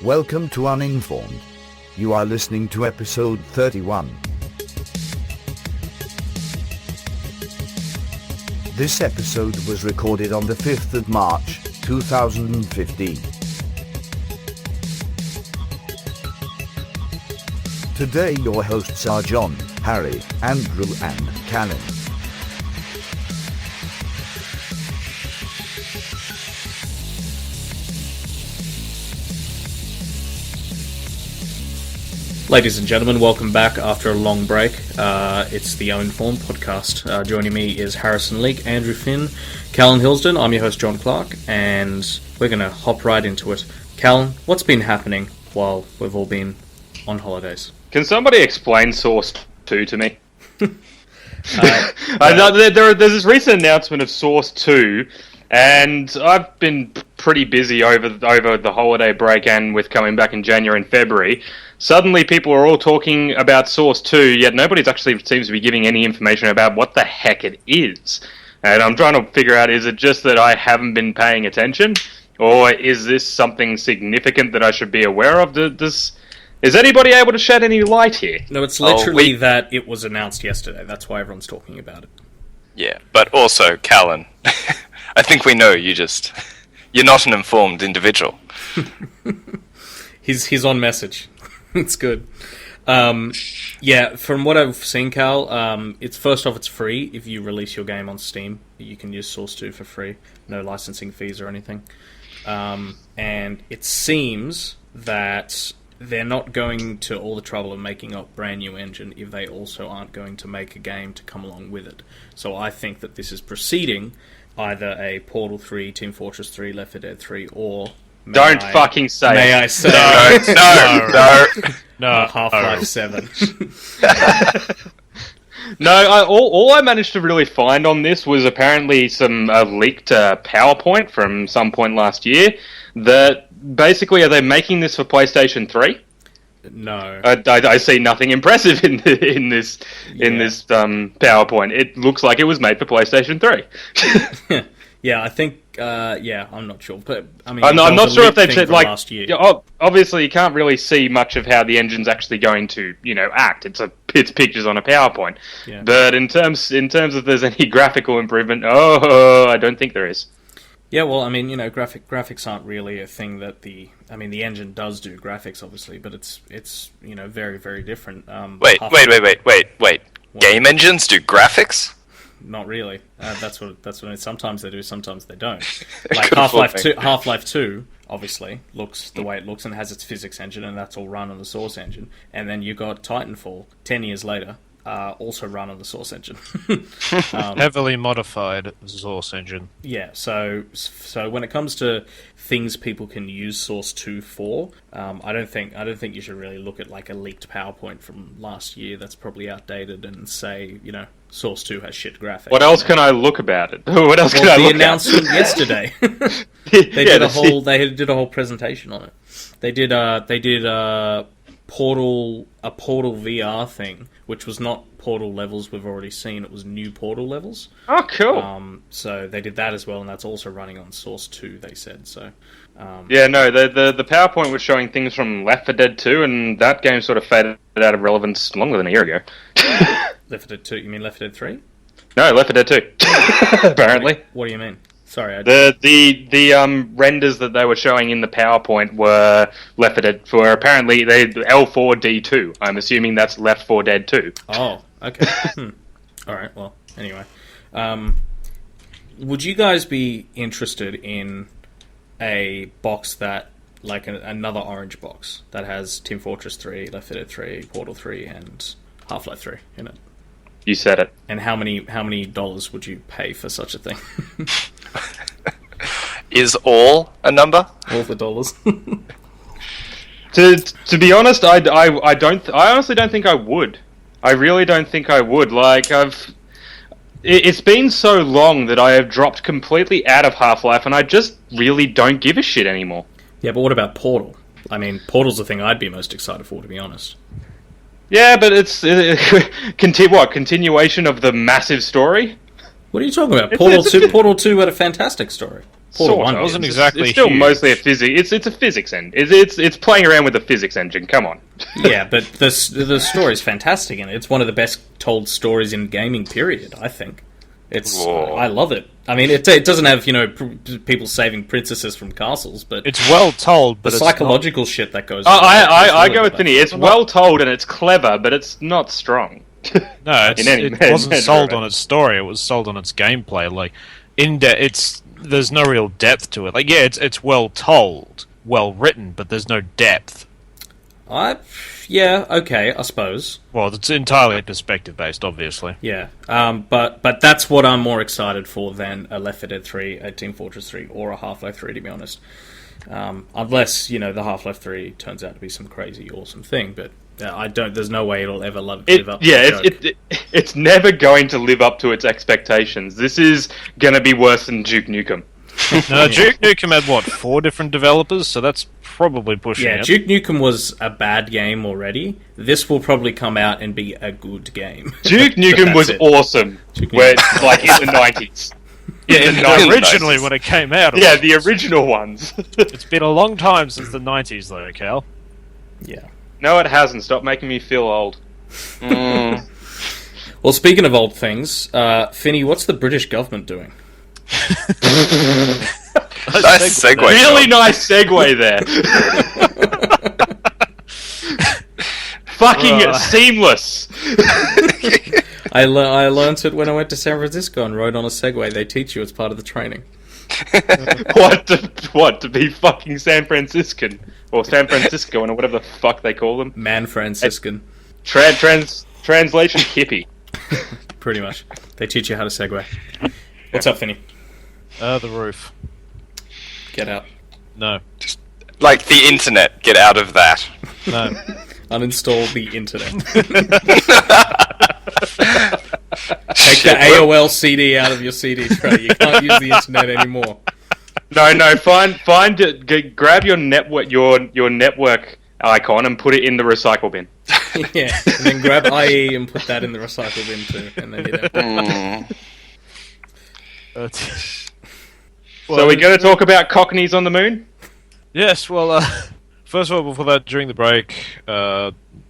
Welcome to Uninformed. You are listening to episode 31. This episode was recorded on the 5th of March, 2015. Today your hosts are John, Harry, Andrew and Callan. Ladies and gentlemen, welcome back after a long break. It's the Uninformed podcast. Joining me is Harrison Leake, Andrew Finn, Callan Hillsden. I'm your host, John Clark, and we're going to hop right into it. Callan, what's been happening while we've all been on holidays? Can somebody explain Source 2 to me? There's this recent announcement of Source 2, and I've been pretty busy over the holiday break and with coming back in January and February. Suddenly people are all talking about Source 2, yet nobody actually seems to be giving any information about what the heck it is. And I'm trying to figure out, is it just that I haven't been paying attention? Or is this something significant that I should be aware of? Is anybody able to shed any light here? No, it's literally that it was announced yesterday. That's why everyone's talking about it. Yeah, but also, Callan, I think we know you're not an informed individual. He's on message. It's good. Yeah, from what I've seen, Cal, it's free if you release your game on Steam. You can use Source 2 for free, no licensing fees or anything. And it seems that they're not going to all the trouble of making a brand new engine if they also aren't going to make a game to come along with it. So I think that this is preceding either a Portal 3, Team Fortress 3, Left 4 Dead 3, or... Don't fucking say May it. I say No. Half-Life 7. No, all I managed to really find on this was apparently some leaked PowerPoint from some point last year that basically, are they making this for PlayStation 3? No. I see nothing impressive in this PowerPoint. It looks like it was made for PlayStation 3. Yeah, I think. I'm not sure, but I mean, I'm not sure if they've said last year. Obviously, you can't really see much of how the engine's actually going to, act. It's pictures on a PowerPoint. Yeah. But in terms of if there's any graphical improvement, I don't think there is. Yeah, well, I mean, graphics aren't really a thing that the engine does do graphics, obviously, but it's very, very different. Wait. Game engines do graphics? Not really. That's what sometimes they do, sometimes they don't. Like Half-Life 2, obviously, looks the way it looks and has its physics engine, and that's all run on the Source engine. And then you got Titanfall, 10 years later, also run on the Source engine. Heavily modified Source engine. Yeah, so when it comes to things people can use Source 2 for, I don't think you should really look at like a leaked PowerPoint from last year that's probably outdated and say, Source 2 has shit graphics. What else can I look about it? What else can I look at? The announcement yesterday. They did a whole presentation on it. They did a Portal VR thing, which was not Portal levels we've already seen. It was new Portal levels. Oh, cool. So they did that as well, and that's also running on Source 2, they said. So. The PowerPoint was showing things from Left 4 Dead 2, and that game sort of faded out of relevance longer than a year ago. Left 4 Dead 2? You mean Left 4 Dead 3? No, Left 4 Dead 2. Apparently. What do you mean? Sorry, the renders that they were showing in the PowerPoint were Left 4 Dead, for apparently they L4D2. I'm assuming that's Left 4 Dead 2. Oh, okay. All right. Well, anyway, would you guys be interested in a box that, like another orange box that has Team Fortress 3, Left 4 Dead 3, Portal 3, and Half-Life 3 in it? You said it. And how many dollars would you pay for such a thing? Is all a number? All the dollars. To be honest, I honestly don't think I would. I really don't think I would. It's been so long that I have dropped completely out of Half-Life, and I just really don't give a shit anymore. Yeah, but what about Portal? I mean, Portal's the thing I'd be most excited for, to be honest. Yeah, but it's continuation of the massive story? What are you talking about? Portal 2 had a fantastic story. Portal Sort 1 of. wasn't is. exactly It's still huge. mostly a physics. It's a physics engine. It's playing around with the physics engine. Come on. Yeah, but the story's fantastic, and it's one of the best told stories in gaming. Period. I think Whoa. I love it. I mean, it doesn't have people saving princesses from castles, but It's well told, but the it's psychological shit that goes. I go with Finny. It's well told and it's clever, but it's not strong. No, In any it wasn't measure sold of on it. its story. It was sold on its gameplay. Like there's no real depth to it. Like it's well told, well written, but there's no depth. Yeah, okay, I suppose. Well, it's entirely perspective based, obviously. Yeah, but that's what I'm more excited for than a Left 4 Dead 3, a Team Fortress 3, or a Half-Life 3, to be honest. Unless the Half-Life 3 turns out to be some crazy awesome thing, but I don't. There's no way it'll ever live up. Yeah, to the joke. it's never going to live up to its expectations. This is going to be worse than Duke Nukem. No, Duke Nukem had 4 different developers, so that's probably pushing Yeah, it. Duke Nukem was a bad game already. This will probably come out and be a good game. Duke But Nukem that's was it. awesome, Duke where Nukem. like in the 90s. Yeah, In the 90s. originally when it came out. Yeah, the original ones. It's been a long time since the 90s, though, Cal. Yeah. No, it hasn't. Stop making me feel old. Mm. Well, speaking of old things, Finny, what's the British government doing? Nice segue. Really Sean. nice segue there. Fucking seamless. I learnt it when I went to San Francisco and rode on a Segway. They teach you it's part of the training. What to be fucking San Franciscan or San Francisco or whatever the fuck they call them? Man Franciscan, Translation hippie. pretty much. They teach you how to Segway. What's up, Finny? The roof. Get out. No. Like the internet, get out of that. No. Uninstall the internet. Take the AOL CD out of your CD tray. You can't use the internet anymore. No. Find it. Grab your network icon and put it in the recycle bin. Yeah, and then grab IE and put that in the recycle bin too, and then hit enter. So we're going to talk about Cockneys on the moon? Yes, well, first of all, before that, during the break,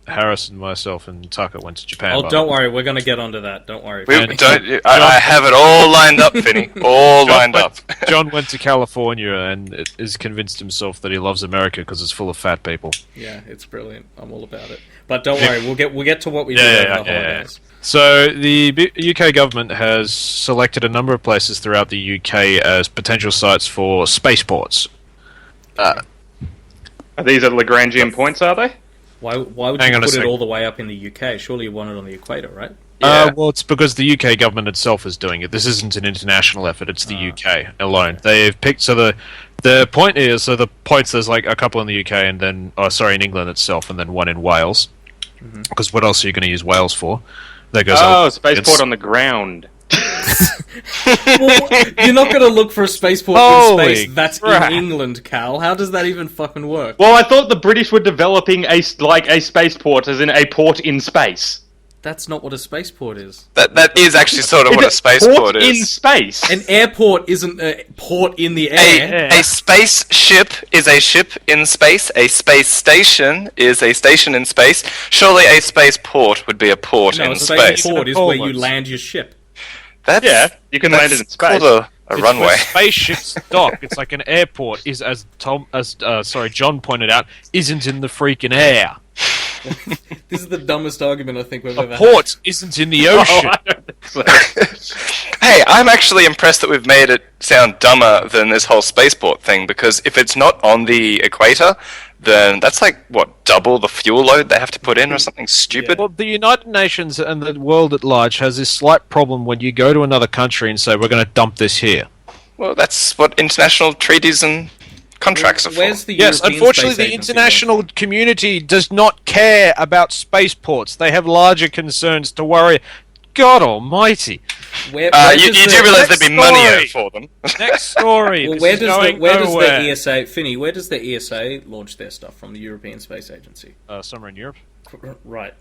Harris and myself and Tucker went to Japan. Oh, don't worry, we're going to get onto that. Don't worry. I have it all lined up, Finny. All lined up. John went to California and is convinced himself that he loves America because it's full of fat people. Yeah, it's brilliant. I'm all about it. But don't worry, we'll get to what we do over the holidays. So the UK government has selected a number of places throughout the UK as potential sites for spaceports. Are these at Lagrangian points, are they? Why would Hang you on a put it sec. all the way up in the UK? Surely you want it on the equator, right? Yeah. Well, it's because the UK government itself is doing it. This isn't an international effort. It's the UK alone. They've picked... So the point is... So the points, there's like a couple in the UK and then... in England itself, and then one in Wales. Because what else are you going to use Wales for? That goes spaceport on the ground. Well, you're not going to look for a spaceport in Holy space that's crap. in England, Cal. How does that even fucking work? Well, I thought the British were developing a spaceport, as in a port in space. That's not what a spaceport is. That is actually sort of what a Port spaceport in is. space. An airport isn't a port in the air. A spaceship is a ship in space. A space station is a station in space. Surely a spaceport would be a port No, in a space. spaceport is where you Almost. land your ship. That's, Yeah, you can land it in that's space. called a It's runway. where spaceships dock. It's like an airport is, as John pointed out, isn't in the freaking air. This is the dumbest argument I think we've A ever port isn't in the Oh, ocean. I don't think so. Hey, I'm actually impressed that we've made it sound dumber than this whole spaceport thing, because if it's not on the equator, then that's like, what, double the fuel load they have to put in or something stupid? Well, the United Nations and the world at large has this slight problem when you go to another country and say, we're going to dump this here. Well, that's what international treaties and contracts are for. Where's the Yes, European unfortunately, Space the Agency international community does not care about spaceports. They have larger concerns to worry. God almighty. Where You does do the- realise there'd be money in story. it for them. Next story. Well, This is going where does nowhere. the ESA, Finney? Where does the ESA launch their stuff from? The European Space Agency, Somewhere in Europe. right?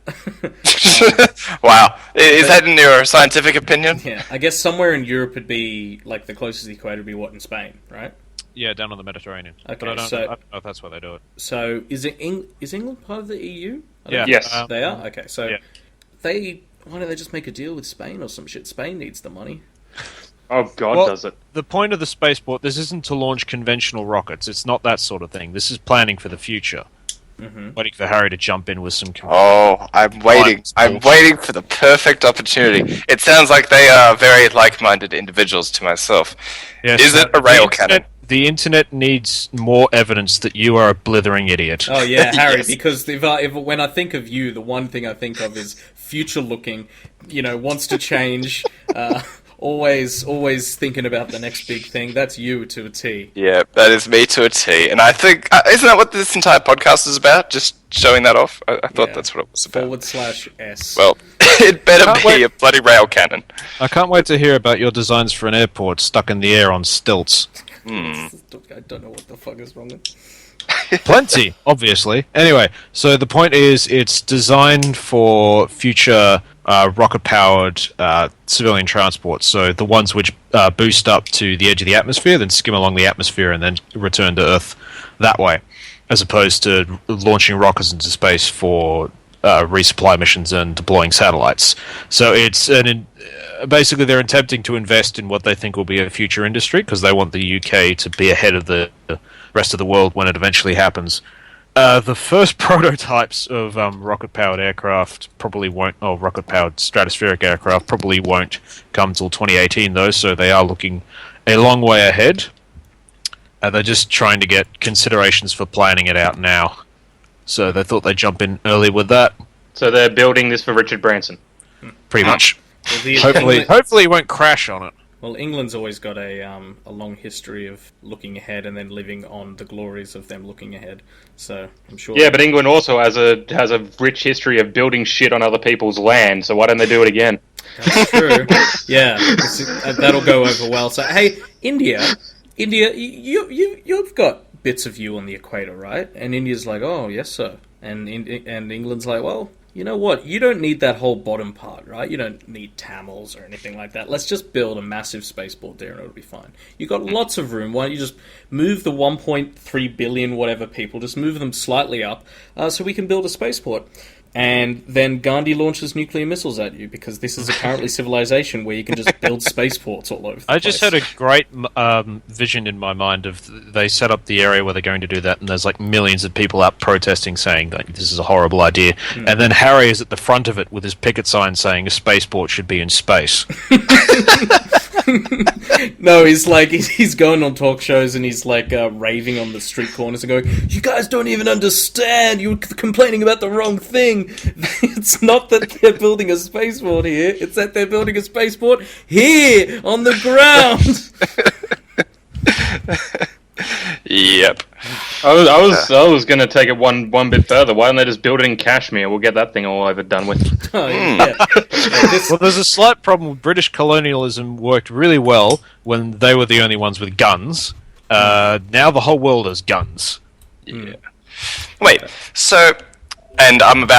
Wow. Is that in your scientific opinion? Yeah, I guess somewhere in Europe would be like the closest equator would be what in Spain, right? Yeah, down on the Mediterranean. Okay, But I don't so- know if that's why they do it. So is England part of the EU? I don't Yeah. think Yes. they are. Okay, so Yeah. why don't they just make a deal with Spain or some shit? Spain needs the money. Oh God, Well, does it? The point of the spaceport, this isn't to launch conventional rockets. It's not that sort of thing. This is planning for the future. Waiting for Harry to jump in with some... Oh, I'm waiting. I'm waiting for the perfect opportunity. It sounds like they are very like-minded individuals to myself. Yes, Is it a rail cannon? The internet needs more evidence that you are a blithering idiot. Oh yeah, Harry. Yes. Because when I think of you, the one thing I think of is future-looking. Wants to change. Always thinking about the next big thing. That's you to a T. Yeah, that is me to a T. And I think, isn't that what this entire podcast is about? Just showing that off? I thought Yeah. that's what it was about. /S. Well, it better Can't be wait. a bloody rail cannon. I can't wait to hear about your designs for an airport stuck in the air on stilts. I don't know what the fuck is wrong with. Plenty, obviously. Anyway, so the point is, it's designed for future rocket-powered civilian transport. So the ones which boost up to the edge of the atmosphere, then skim along the atmosphere, and then return to Earth that way, as opposed to launching rockets into space for resupply missions and deploying satellites. So it's basically they're attempting to invest in what they think will be a future industry because they want the UK to be ahead of the rest of the world when it eventually happens. The first prototypes of rocket-powered aircraft probably won't, or rocket-powered stratospheric aircraft probably won't come till 2018 though, so they are looking a long way ahead. They're just trying to get considerations for planning it out now. So they thought they'd jump in early with that, So they're building this for Richard Branson. pretty much. Well, Hopefully it won't crash on it. Well, England's always got a long history of looking ahead and then living on the glories of them llooking ahead. So I'm sure. Yeah, but England also has a rich history of building shit on other people's land. So why don't they do it again? That's true. Yeah, that'll go over well. So hey, India, you've got bits of you on the equator, right? And India's like, oh yes, sir. And England's like, well, you know what? You don't need that whole bottom part, right? You don't need Tamils or anything like that. Let's just build a massive spaceport there and it'll be fine. You've got lots of room. Why don't you just move the 1.3 billion whatever people, just move them slightly up so we can build a spaceport. And then Gandhi launches nuclear missiles at you because this is apparently civilization where you can just build spaceports all over the I just place. had a great vision in my mind of they set up the area where they're going to do that, and there's like millions of people out protesting saying that this is a horrible idea. And then Harry is at the front of it with his picket sign saying a spaceport should be in space. No, he's going on talk shows and he's like raving on the street corners and going, "You guys don't even understand. You're complaining about the wrong thing. It's not that they're building a spaceport here. It's that they're building a spaceport here on the ground." Yep. I was going to take it one bit further. Why don't they just build it in Kashmir? We'll get that thing all over done with. Oh, yeah. Well, there's a slight problem with British colonialism worked really well when they were the only ones with guns. Now the whole world has guns. Yeah. Wait, so, and I'm going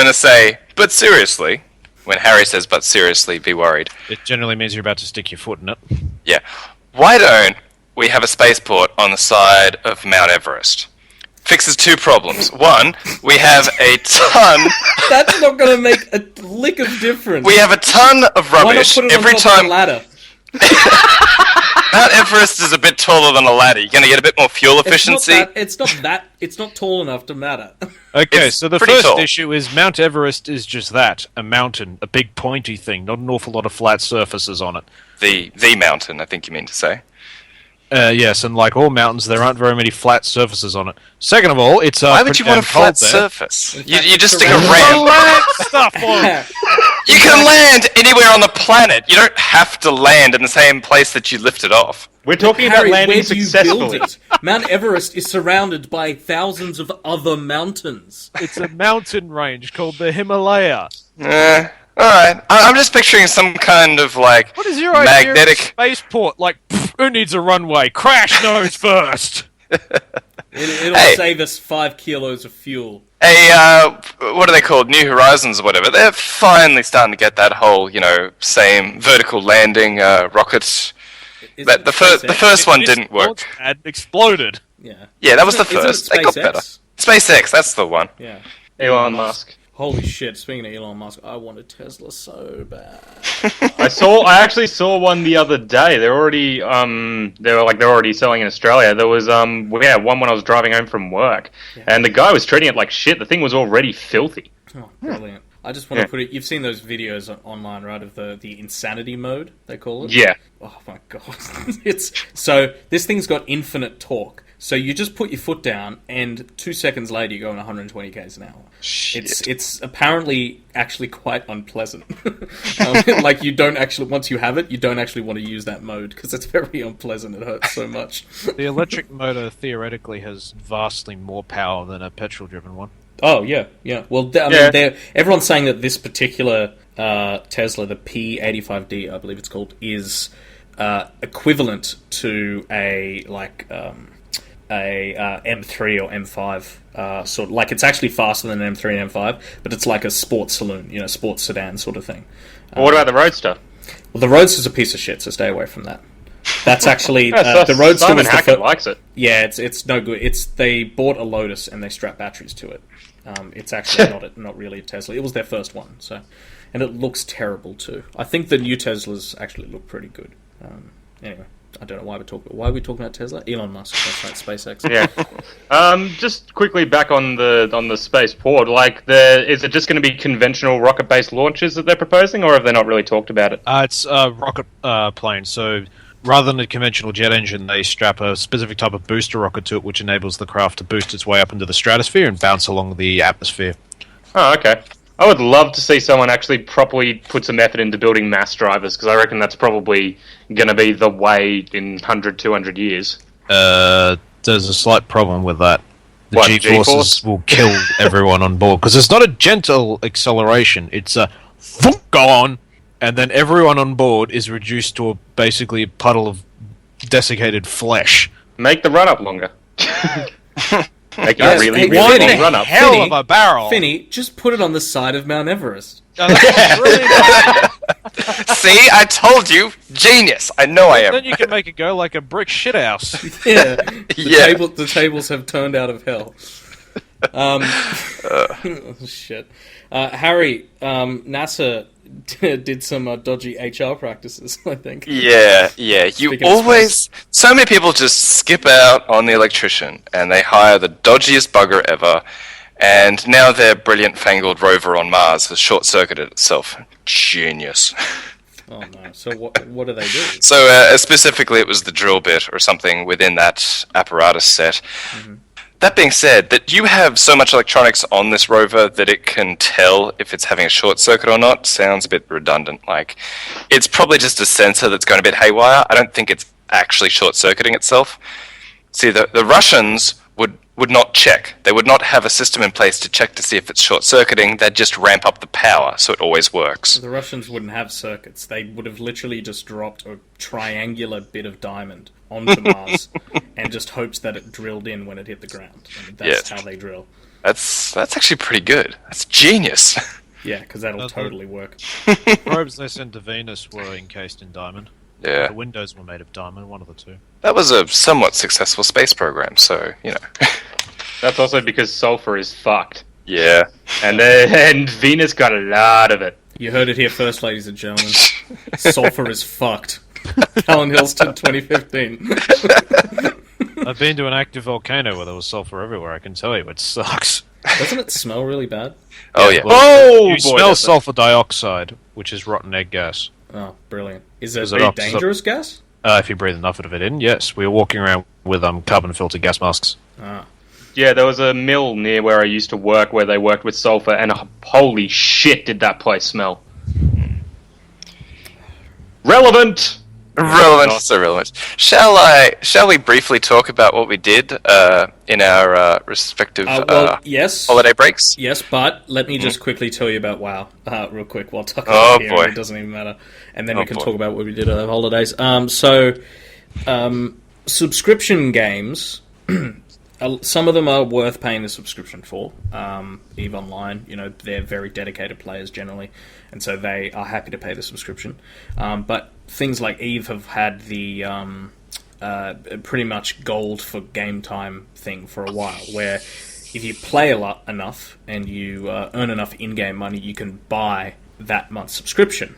to say, but seriously, when Harry says, but seriously, be worried. It generally means you're about to stick your foot in it. Yeah. Why don't we have a spaceport on the side of Mount Everest? Fixes two problems. One, we have a ton... That's not going to make a lick of difference. We have a ton of Why not rubbish put it every on top of time. the ladder? Mount Everest is a bit taller than a ladder. You're going to get a bit more fuel efficiency. It's not tall enough to matter. Okay, It's so the pretty first tall. issue is Mount Everest is just that, a mountain, a big pointy thing, not an awful lot of flat surfaces on it. The mountain, I think you mean to say. Yes, and like all mountains, there aren't very many flat surfaces on it. Second of all, it's Why would you want a pretty damn flat cold there. surface? In You fact, just it's stick a around- ramp. Stuff on. You can land anywhere on the planet. You don't have to land in the same place that you lifted off. We're talking Harry, about landing where do you build successfully. it? Mount Everest is surrounded by thousands of other mountains. It's a mountain range called the Himalaya. Alright, I'm just picturing some kind of, like, What is your idea of a magnetic... spaceport? Like, who needs a runway? Crash nose first! It'll Hey. save us 5 kilos of fuel. What are they called? New Horizons or whatever. They're finally starting to get that whole, same vertical landing rocket. Is But it the SpaceX? first one didn't work. And exploded. Yeah. Yeah, that was the Isn't it first. They got better. SpaceX? SpaceX, that's the one. Yeah. Elon Musk. Holy shit! Speaking of Elon Musk, I want a Tesla so bad. I actually saw one the other day. They're already selling in Australia. There was one when I was driving home from work, and the guy was treating it like shit. The thing was already filthy. Oh, brilliant! I just want to put it. You've seen those videos online, right? Of the insanity mode they call it. Yeah. Oh my god! So this thing's got infinite torque. So you just put your foot down, and 2 seconds later, you're going 120 k's an hour. Shit. It's apparently actually quite unpleasant. Like, you don't actually, once you have it, you don't actually want to use that mode because it's very unpleasant. It hurts so much. The electric motor theoretically has vastly more power than a petrol-driven one. Oh yeah. Well, everyone's saying that this particular Tesla, the P85D, I believe it's called, is equivalent to a M3 or M5 sort of, like, it's actually faster than an M3 and M5, but it's like a sports saloon, sports sedan sort of thing. Well, what about the Roadster? Well, the Roadster's a piece of shit, so stay away from that. That's actually Yeah, the Roadster Simon was the Hackett likes it. Yeah, it's no good. They bought a Lotus and they strapped batteries to it. It's actually not really a Tesla. It was their first one, and it looks terrible too. I think the new Teslas actually look pretty good. Anyway, I don't know why why are we talking about Tesla? Elon Musk, that's right, SpaceX. Yeah. Just quickly back on the spaceport. Like, is it just going to be conventional rocket-based launches that they're proposing, or have they not really talked about it? It's a rocket plane, so rather than a conventional jet engine, they strap a specific type of booster rocket to it, which enables the craft to boost its way up into the stratosphere and bounce along the atmosphere. Oh, okay. I would love to see someone actually properly put some effort into building mass drivers, because I reckon that's probably going to be the way in 100, 200 years. There's a slight problem with that. The What, G-forces G-force? will kill everyone on board, because it's not a gentle acceleration, it's a thunk, go on, and then everyone on board is reduced to basically a puddle of desiccated flesh. Make the run-up longer. Make it Yes, a really, hey, really Finny. long run-up. Hell Finny, of a barrel! Finny, just put it on the side of Mount Everest. That's really nice. See, I told you, genius. I know I am. Then you can make it go like a brick shithouse. Yeah, Yeah. The tables have turned out of hell. Oh, shit. Harry, NASA did some dodgy HR practices, I think. Yeah. You Speaking of always... So many people just skip out on the electrician, and they hire the dodgiest bugger ever, and now their brilliant fangled rover on Mars has short-circuited itself. Genius. Oh no! So what do they do? So specifically, it was the drill bit or something within that apparatus set. Mm-hmm. That being said, that you have so much electronics on this rover that it can tell if it's having a short circuit or not sounds a bit redundant. Like, it's probably just a sensor that's going a bit haywire. I don't think it's actually short circuiting itself. See, the Russians would not check. They would not have a system in place to check to see if it's short circuiting. They'd just ramp up the power, so it always works. The Russians wouldn't have circuits. They would have literally just dropped a triangular bit of diamond onto Mars and just hoped that it drilled in when it hit the ground. I mean, that's how they drill. That's actually pretty good. That's genius. Yeah, because that'll totally work. Probes they sent to Venus were encased in diamond. Yeah. The windows were made of diamond, one of the two. That was a somewhat successful space program, so, That's also because sulfur is fucked. Yeah. And Venus got a lot of it. You heard it here first, ladies and gentlemen. Sulfur is fucked. Callan Hillston, 2015. I've been to an active volcano where there was sulfur everywhere, I can tell you, it sucks. Doesn't it smell really bad? Oh, yeah. Oh, You boy, smell that's sulfur dioxide, which is rotten egg gas. Oh, brilliant. Is it Is a it very opposite? dangerous gas? If you breathe enough of it in, yes. We were walking around with carbon-filtered gas masks. Ah. Yeah, there was a mill near where I used to work where they worked with sulfur, and holy shit, did that place smell. Relevant! Relevant, so relevant. Shall we briefly talk about what we did in our respective yes. holiday breaks? Yes, but let me just quickly tell you about WoW, real quick, while talking Oh, about here, boy. it doesn't even matter. And then Oh, we can boy. talk about what we did at the holidays. Subscription games, some of them are worth paying the subscription for. EVE Online, they're very dedicated players generally, and so they are happy to pay the subscription. But things like EVE have had the pretty much gold for game time thing for a while, where if you play a lot enough and you earn enough in-game money, you can buy that month's subscription.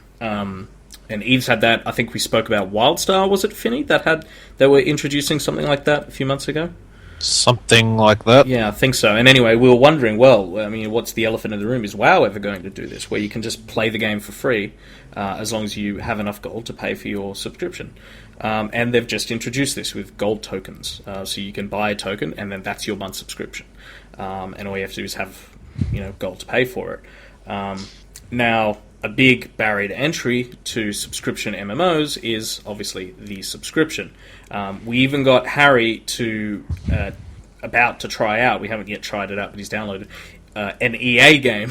And EVE's had that. I think we spoke about WildStar, was it, Finny? They were introducing something like that a few months ago? Something like that. Yeah, I think so. And anyway, we were wondering, what's the elephant in the room? Is WoW ever going to do this, where you can just play the game for free as long as you have enough gold to pay for your subscription? And they've just introduced this with gold tokens. So you can buy a token, and then that's your month's subscription. And all you have to do is have gold to pay for it. Now, a big barrier to entry to subscription MMOs is obviously the subscription. We even got Harry about to try out, we haven't yet tried it out, but he's downloaded, an EA game,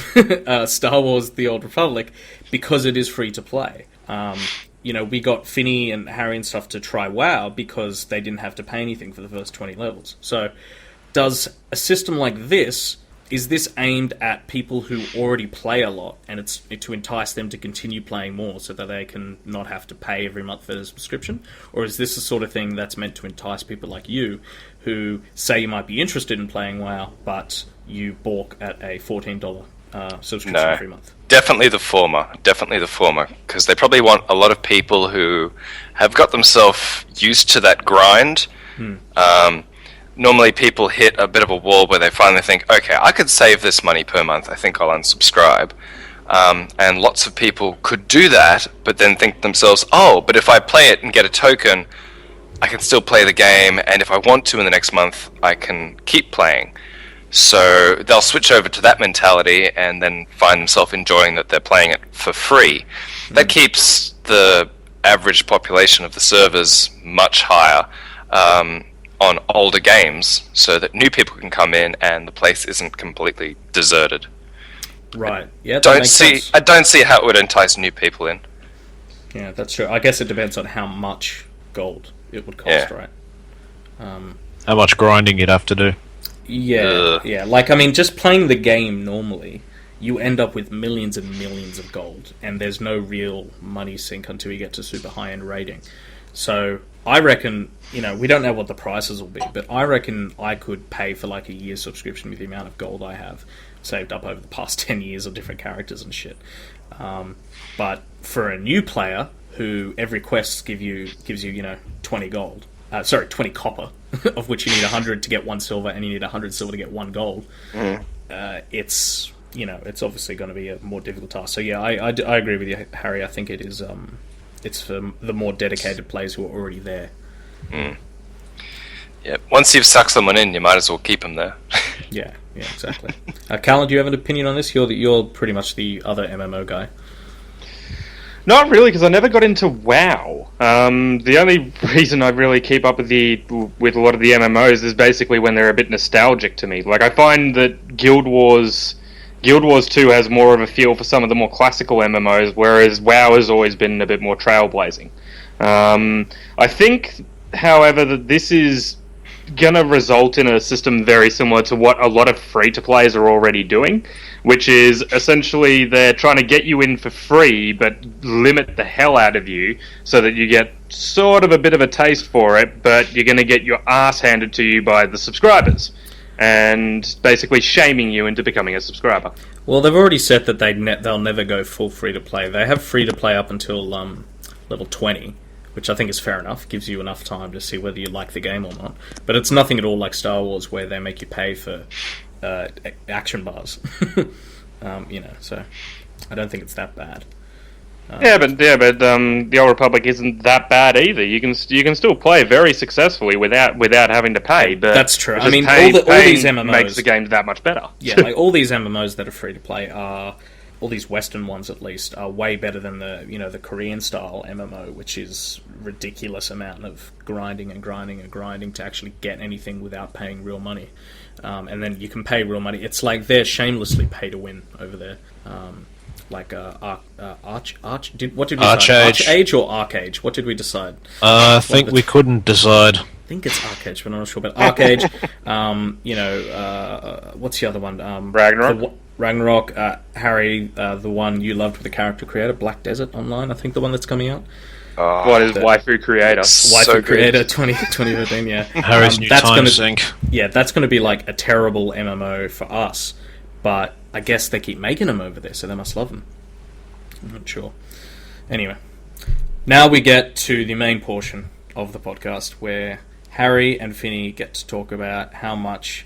Star Wars The Old Republic, because it is free to play. We got Finny and Harry and stuff to try WoW because they didn't have to pay anything for the first 20 levels. So, does a system like this... Is this aimed at people who already play a lot, and it's to entice them to continue playing more so that they can not have to pay every month for the subscription? Or is this the sort of thing that's meant to entice people like you, who say you might be interested in playing WoW, but you balk at a $14 subscription every month? Definitely the former. Because they probably want a lot of people who have got themselves used to that grind. Normally people hit a bit of a wall where they finally think, okay, I could save this money per month, I think I'll unsubscribe. And lots of people could do that, but then think to themselves, but if I play it and get a token, I can still play the game, and if I want to in the next month, I can keep playing. So they'll switch over to that mentality and then find themselves enjoying that they're playing it for free. That keeps the average population of the servers much higher. On older games, so that new people can come in and the place isn't completely deserted. Right. Yeah. I don't see how it would entice new people in. Yeah, that's true. I guess it depends on how much gold it would cost, right? How much grinding you'd have to do. Yeah. Yeah. Just playing the game normally, you end up with millions and millions of gold, and there's no real money sink until you get to super high-end rating. So I reckon, we don't know what the prices will be, but I reckon I could pay for like a year's subscription with the amount of gold I have saved up over the past 10 years of different characters and shit. But for a new player, who every quest gives you 20 gold, 20 copper, of which you need 100 to get 1 silver, and you need 100 silver to get 1 gold, it's obviously going to be a more difficult task. So yeah, I agree with you, Harry. I think it is... it's for the more dedicated players who are already there. Yeah, once you've sucked someone in, you might as well keep them there. yeah, exactly. Callan, do you have an opinion on this? You're pretty much the other MMO guy. Not really, because I never got into WoW. The only reason I really keep up with a lot of the MMOs is basically when they're a bit nostalgic to me. Like, I find that Guild Wars 2 has more of a feel for some of the more classical MMOs, whereas WoW has always been a bit more trailblazing. I think, however, that this is going to result in a system very similar to what a lot of free-to-players are already doing, which is essentially they're trying to get you in for free, but limit the hell out of you so that you get sort of a bit of a taste for it, but you're going to get your ass handed to you by the subscribers. And basically shaming you into becoming a subscriber. Well, they've already said that they'll never go full free-to-play. They have free-to-play up until level 20, which I think is fair enough. Gives you enough time to see whether you like the game or not. But it's nothing at all like Star Wars, where they make you pay for action bars. So I don't think it's that bad. But the Old Republic isn't that bad either. You can still play very successfully without having to pay. But that's true. All these MMOs makes the games that much better. Yeah, like all these MMOs that are free to play are all these Western ones at least are way better than the Korean style MMO, which is ridiculous amount of grinding to actually get anything without paying real money. And then you can pay real money. It's like they're shamelessly pay to win over there. What did we decide? Archage or Arcage? What did we decide? I think we couldn't decide. I think it's Arcage, but I'm not sure. But Arcage, what's the other one? Ragnarok. Ragnarok, Harry, the one you loved with the character creator, Black Desert Online, I think the one that's coming out. What is Waifu Creator? Waifu Creator 2015, yeah. Harry's new time sync. Yeah, that's going to be like a terrible MMO for us, but I guess they keep making them over there, so they must love them. I'm not sure. Anyway, now we get to the main portion of the podcast where Harry and Finny get to talk about how much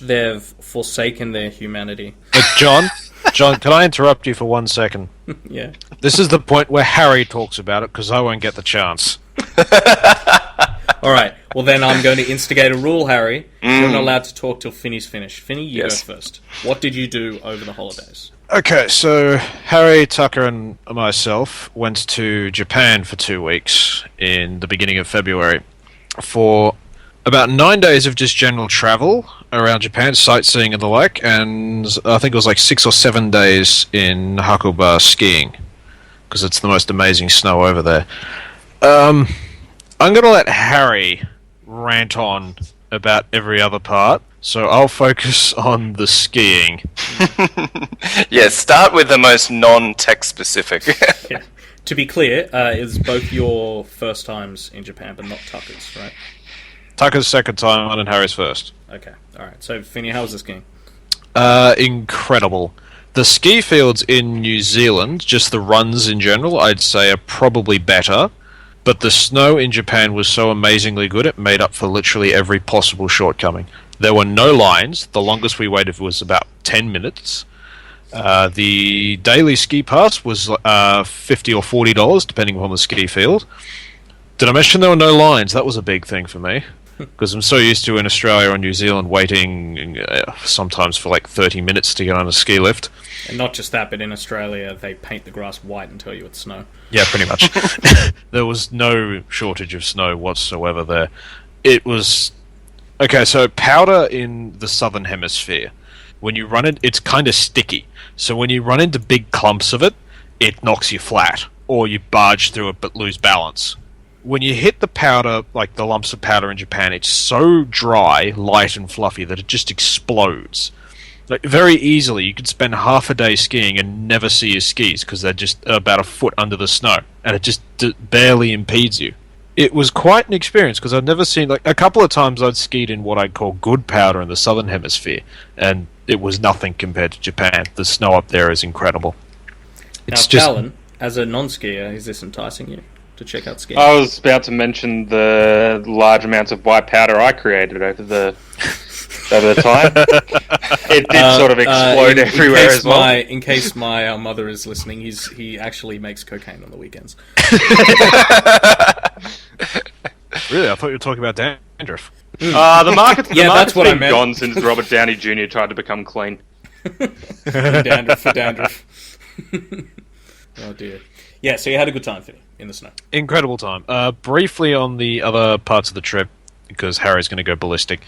they've forsaken their humanity. But John, can I interrupt you for 1 second? Yeah. This is the point where Harry talks about it, because I won't get the chance. Alright, well then I'm going to instigate a rule, Harry. You're not allowed to talk till Finny's finished. Finny, you go first. What did you do over the holidays? Okay, so Harry, Tucker, and myself went to Japan for 2 weeks in the beginning of February for about 9 days of just general travel around Japan, sightseeing and the like, and I think it was like 6 or 7 days in Hakuba skiing, because it's the most amazing snow over there. I'm going to let Harry rant on about every other part, so I'll focus on the skiing. Yeah, start with the most non-tech specific. Yeah. To be clear, it's both your first times in Japan, but not Tucker's, right? Tucker's second time and Harry's first. Okay, alright. So, Finny, how was the skiing? Incredible. The ski fields in New Zealand, just the runs in general, I'd say are probably better. But the snow in Japan was so amazingly good, it made up for literally every possible shortcoming. There were no lines. The longest we waited was about 10 minutes. The daily ski pass was $50 or $40, depending upon the ski field. Did I mention there were no lines? That was a big thing for me. Because I'm so used to in Australia or New Zealand waiting sometimes for like 30 minutes to get on a ski lift. And not just that, but in Australia, they paint the grass white and tell you it's snow. Yeah, pretty much. There was no shortage of snow whatsoever there. It was... Okay, so powder in the southern hemisphere, when you run it, it's kind of sticky. So when you run into big clumps of it, it knocks you flat, or you barge through it but lose balance. When you hit the powder, like the lumps of powder in Japan, it's so dry, light and fluffy that it just explodes. Like, very easily, you could spend half a day skiing and never see your skis because they're just about a foot under the snow, and it just barely impedes you. It was quite an experience because I'd never seen, like, a couple of times I'd skied in what I'd call good powder in the southern hemisphere, and it was nothing compared to Japan. The snow up there is incredible. Now, Callan, as a non-skier, is this enticing you to check out skiing? I was about to mention the large amounts of white powder I created over the time. It did sort of explode everywhere as well. In case my mother is listening, he actually makes cocaine on the weekends. Really? I thought you were talking about dandruff. The market's that's what I been meant. gone since Robert Downey Jr. tried to become clean. Dandruff. Oh dear. Yeah, so you had a good time, Finny, in the snow. Incredible time. Briefly on the other parts of the trip, because Harry's going to go ballistic.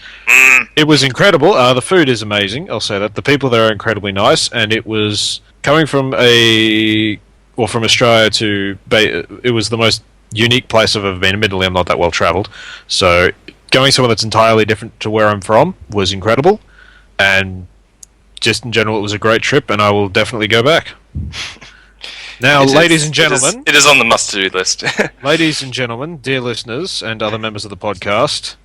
It was incredible. The food is amazing, I'll say that. The people there are incredibly nice, and it was coming from from Australia to... it was the most unique place I've ever been. Admittedly, I'm not that well travelled, so going somewhere that's entirely different to where I'm from was incredible, and just in general, it was a great trip, and I will definitely go back. Now, ladies and gentlemen... It is on the must-do list. Ladies and gentlemen, dear listeners, and other members of the podcast...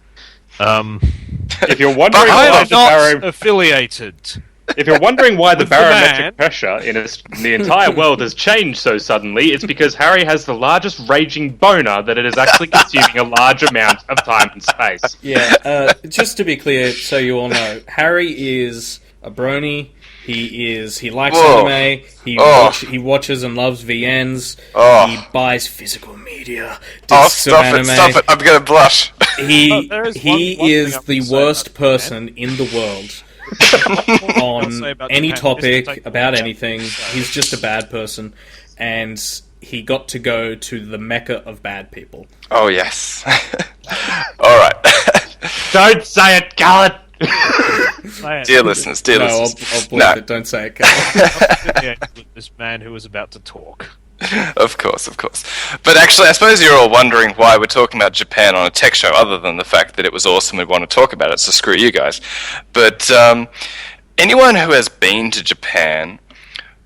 If you're wondering why the affiliated. If you're wondering why the With the barometric man. pressure in the entire world has changed so suddenly, it's because Harry has the largest raging boner that it is actually consuming a large amount of time and space. Yeah, just to be clear, so you all know, Harry is a brony. He likes anime. He watches and loves VNs. He buys physical media. Discs of anime. Stop it! I'm gonna blush. He is the worst person in the world on say about any Japan. Just topic, take- about yeah. anything. He's just a bad person, and he got to go to the mecca of bad people. Oh, yes. All right. Don't say it, Garrett! Say it. Dear listeners, dear No, I'll listeners. bleep it. Don't say it, Cal. Yeah, with this man who was about to talk. Of course, of course. But actually, I suppose you're all wondering why we're talking about Japan on a tech show, other than the fact that it was awesome and we want to talk about it, so screw you guys. But anyone who has been to Japan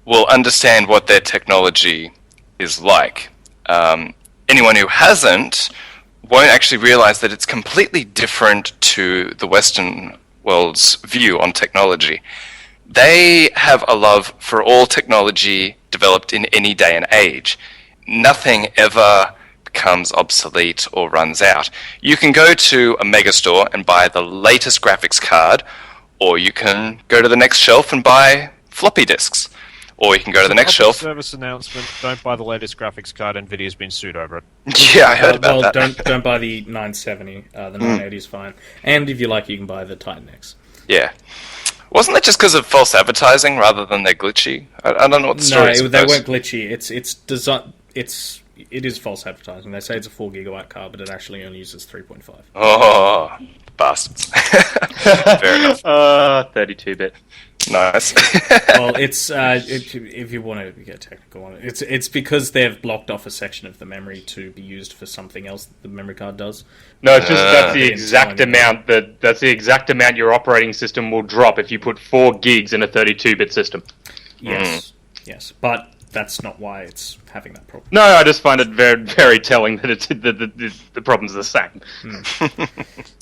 will understand what their technology is like. Anyone who hasn't won't actually realize that it's completely different to the Western world's view on technology. They have a love for all technology developed in any day and age. Nothing ever becomes obsolete or runs out. You can go to a megastore and buy the latest graphics card, or you can go to the next shelf and buy floppy disks. Or you can go to the next Public shelf. Service announcement: don't buy the latest graphics card. Nvidia's been sued over it. Yeah, I heard about well, that. don't buy the 970. The 980 is fine. And if you like, you can buy the Titan X. Yeah. Wasn't that just because of false advertising rather than they're glitchy? I don't know what the story is. They weren't glitchy. It is false advertising. They say it's a 4 gigabyte card, but it actually only uses 3.5. Oh, bastards. Fair enough. 32-bit. Nice. Well, if you want to get technical on it, it's because they've blocked off a section of the memory to be used for something else that the memory card does. No, it's just that's the It's exact telling you. that's the exact amount your operating system will drop if you put 4 gigs in a 32-bit system. Yes, but that's not why it's having that problem. No, I just find it very, very telling that it's the problem's the same.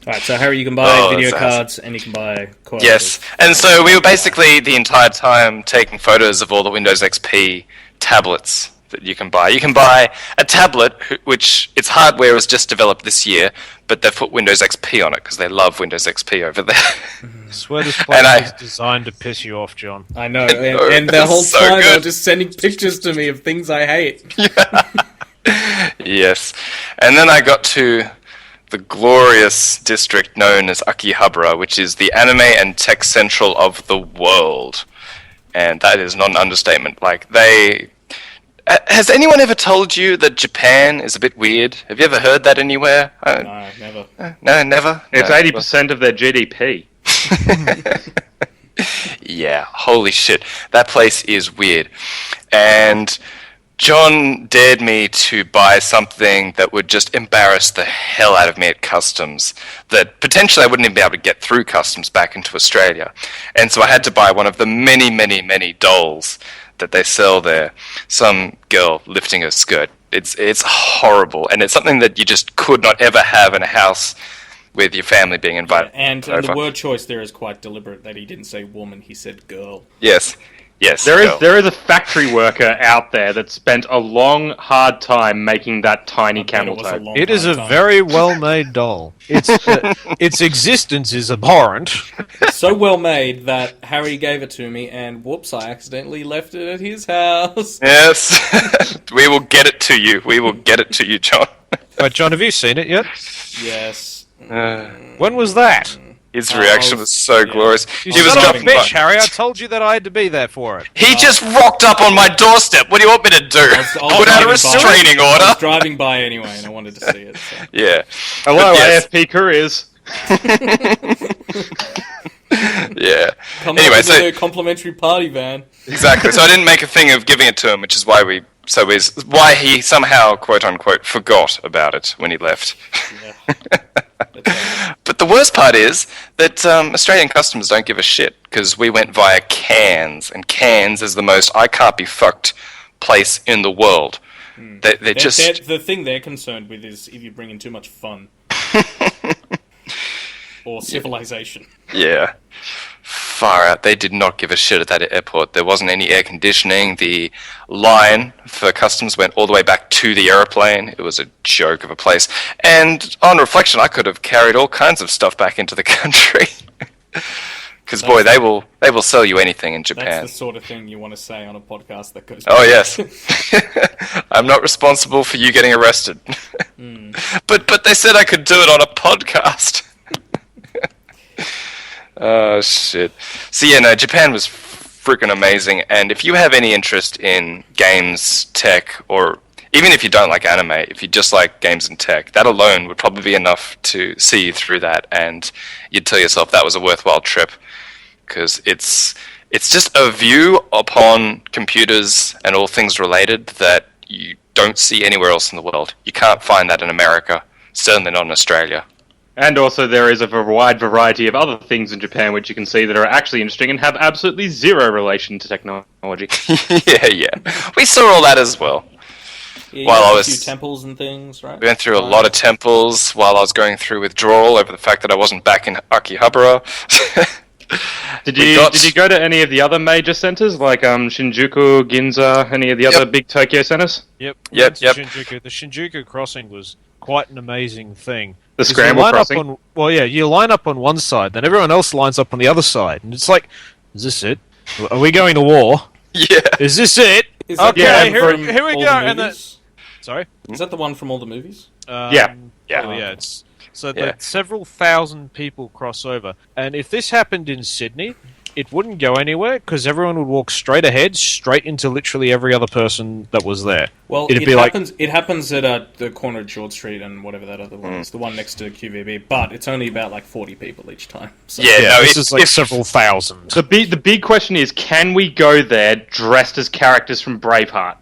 Alright, so Harry, you can buy video that's cards and you can buy coils. Yes, and so we were basically the entire time taking photos of all the Windows XP tablets that you can buy. You can buy a tablet, which its hardware was just developed this year, but they've put Windows XP on it because they love Windows XP over there. I swear this place is designed to piss you off, John. I know, and the it's whole so time they're good. just sending pictures to me of things I hate. Yes, and then I got to the glorious district known as Akihabara, which is the anime and tech central of the world. And that is not an understatement. Like, has anyone ever told you that Japan is a bit weird? Have you ever heard that anywhere? No, never. No, never? It's No. 80% of their GDP. Yeah, holy shit. That place is weird. And John dared me to buy something that would just embarrass the hell out of me at customs, that potentially I wouldn't even be able to get through customs back into Australia. And so I had to buy one of the many, many, many dolls that they sell there. Some girl lifting her skirt. It's horrible, and it's something that you just could not ever have in a house with your family being invited And over. the word choice there is quite deliberate, that he didn't say woman, he said girl. Yes. Yes. There girl. is a factory worker out there that spent a long, hard time making that tiny camel toe. It is a very well-made doll. Its existence is abhorrent. so well made that Harry gave it to me, and whoops, I accidentally left it at his house. Yes. We will get it to you. We will get it to you, John. Wait, John, have you seen it yet? Yes. When was that? His reaction was so glorious. You He was son of a dropping by. bitch, Harry. I told you that I had to be there for it. He just rocked up on my doorstep. What do you want me to do? Put out a restraining I was order? driving by anyway, and I wanted to see it. So. Yeah. Hello, But yes. AFP Couriers. Yeah. Come Anyway, up so with a complimentary party van. exactly. So I didn't make a thing of giving it to him, which is why why he somehow quote unquote forgot about it when he left. But the worst part is that Australian customs don't give a shit because we went via Cairns, and Cairns is the most I can't be fucked place in the world. They're just The thing they're concerned with is if you bring in too much fun. Or civilization. yeah. Far out. They did not give a shit at that airport. There wasn't any air conditioning. The line for customs went all the way back to the aeroplane. It was a joke of a place. And on reflection, I could have carried all kinds of stuff back into the country. Because boy, they will sell you anything in Japan. That's the sort of thing you want to say on a podcast that goes. Oh yes, I'm not responsible for you getting arrested. But they said I could do it on a podcast. Oh, shit. So, yeah, no, Japan was freaking amazing. And if you have any interest in games, tech, or even if you don't like anime, if you just like games and tech, that alone would probably be enough to see you through that. And you'd tell yourself that was a worthwhile trip. Because it's just a view upon computers and all things related that you don't see anywhere else in the world. You can't find that in America. Certainly not in Australia. And also there is a wide variety of other things in Japan which you can see that are actually interesting and have absolutely zero relation to technology. Yeah. We saw all that as well. Yeah, While I a was few temples and things, right? We went through a lot of temples while I was going through withdrawal over the fact that I wasn't back in Akihabara. Did you go to any of the other major centers like Shinjuku, Ginza, any of the other big Tokyo centers? Yep. Yep. Shinjuku. The Shinjuku crossing was quite an amazing thing. The scramble crossing? You line up on one side, then everyone else lines up on the other side. And it's like, is this it? Are we going to war? Yeah. Is this it? Is that Okay, the one here from we all go. the And then, movies? sorry? Is that the one from all the movies? Yeah. It's several thousand people cross over, and if this happened in Sydney, it wouldn't go anywhere because everyone would walk straight ahead, straight into literally every other person that was there. Well, It'd it be happens. It happens at the corner of George Street and whatever that other one is, the one next to QVB. But it's only about like 40 people each time. So. Yeah, no, this is like several thousand. The big question is, can we go there dressed as characters from Braveheart?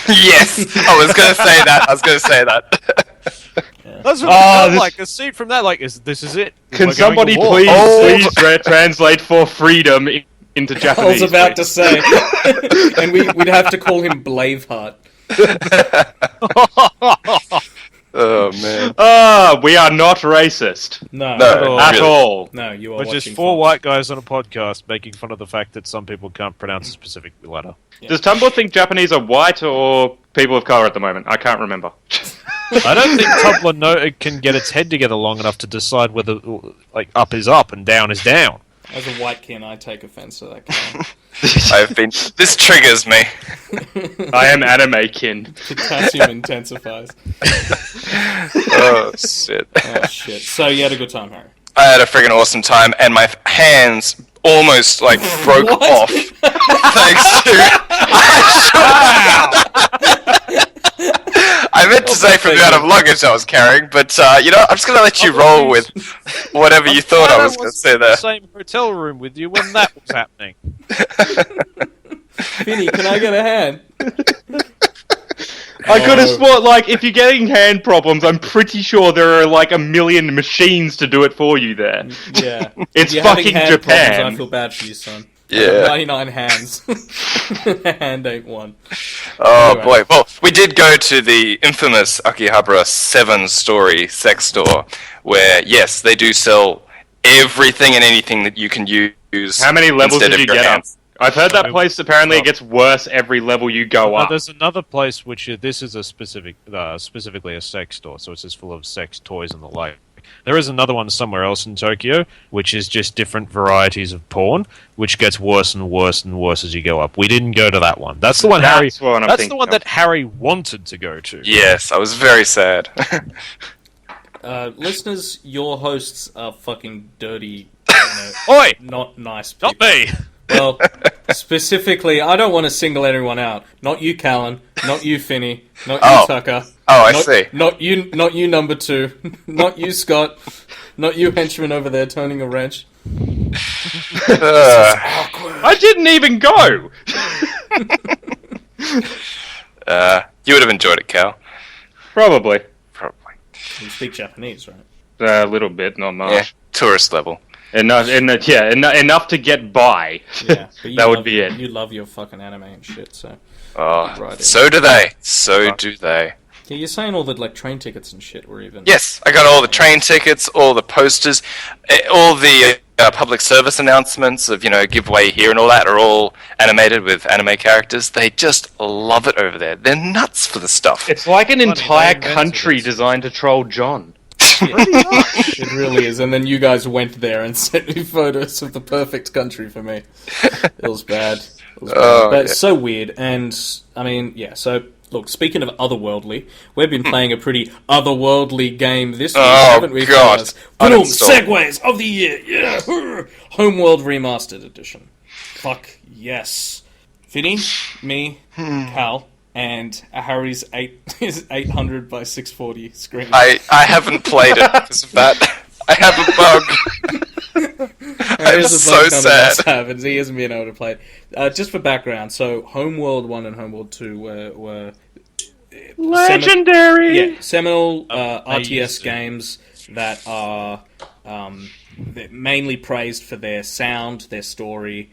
Yes, I was going to say that. That's what I felt like. A scene from that, like, this is it. Can We're going somebody to war. please translate for freedom into Japanese? I was about to say, and we'd have to call him Blaveheart. Oh man. We are not racist. No, At really. all. No, you are We're watching just four Fox. white guys on a podcast making fun of the fact that some people can't pronounce a specific letter. Yeah. Does Tumblr think Japanese are white or people of color at the moment? I can't remember. I don't think Tumblr it can get its head together long enough to decide whether like up is up and down is down. As a white kin, I take offense to that. Kind This triggers me. I am anime kin. Potassium intensifies. Oh shit. Oh shit! So you had a good time, Harry. I had a friggin' awesome time, and my hands almost like broke What? off. Thanks to. I meant to say from the amount of luggage I was carrying, but I'm just gonna let you roll with whatever you thought I was gonna say in the there. same hotel room with you when that was happening. Finny, can I get a hand? I could have thought, like, if you're getting hand problems, I'm pretty sure there are, like, a million machines to do it for you there. Yeah. It's If you're having fucking hand Japan. Problems, I feel bad for you, son. Yeah. 99 hands. A hand ain't one. Oh Anyway. boy. Well, we did go to the infamous Akihabara 7-story sex store, where yes, they do sell everything and anything that you can use. How many levels instead did you of your get up? hands. I've heard that place, apparently, it gets worse every level you go No, up. there's another place which this is a specifically a sex store, so it's just full of sex toys and the like. There is another one somewhere else in Tokyo, which is just different varieties of porn, which gets worse and worse and worse as you go up. We didn't go to that one. That's the one That's what I'm That's the thinking one of. that Harry wanted to go to. Yes, I was very sad. Listeners, your hosts are fucking dirty, Oi! not nice people. Not me! Well, specifically, I don't want to single anyone out. Not you, Callan. Not you, Finny. Not you, Oh. Tucker. Oh, I Not- see. Not you, number 2. Not you, Scott. Not you, henchman over there turning a wrench. I didn't even go! You would have enjoyed it, Cal. Probably. Probably. You speak Japanese, right? A little bit, not much. Yeah, tourist level. Enough to get by. Yeah. But you That would love- be it. You love your fucking anime and shit, so... Oh, Right, so do they. So do they. Yeah, you're saying all the, like, train tickets and shit were even... Yes, I got all the train tickets, all the posters, all the public service announcements of, giveaway here and all that are all animated with anime characters. They just love it over there. They're nuts for the stuff. It's like an Funny, entire they invented country it. designed to troll John. It really is. And then you guys went there and sent me photos of the perfect country for me. It was bad. It was bad. Oh, But yeah. it's so weird. And, I mean, yeah, so Look, speaking of otherworldly, we've been playing a pretty otherworldly game this week, Oh, haven't we, God. fellas? Boom! Uninstall. Segways of the year! Yeah! Homeworld Remastered Edition. Fuck yes. Vinny, me, Cal, and Harry's his 800 by 640 screen. I haven't played it because of that. I have a bug. I'm so sad. And he hasn't been able to play it. Just for background, so Homeworld 1 and Homeworld 2 were Legendary! seminal RTS games that are they're mainly praised for their sound, their story,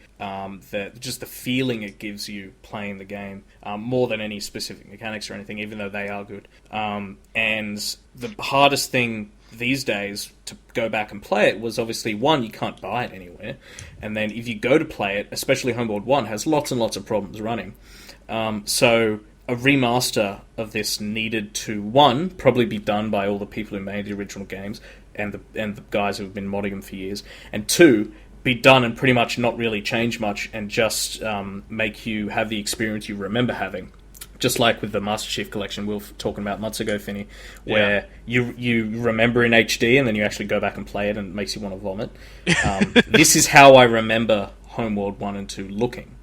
just the feeling it gives you playing the game, more than any specific mechanics or anything, even though they are good. And the hardest thing these days to go back and play it was obviously, one, you can't buy it anywhere, and then if you go to play it, especially Homeworld 1 has lots and lots of problems running. So a remaster of this needed to, one, probably be done by all the people who made the original games and the guys who have been modding them for years, and two, be done and pretty much not really change much and just make you have the experience you remember having. Just like with the Master Chief Collection we were talking about months ago, Finny, where you remember in HD and then you actually go back and play it and it makes you want to vomit. This is how I remember Homeworld 1 and 2 looking.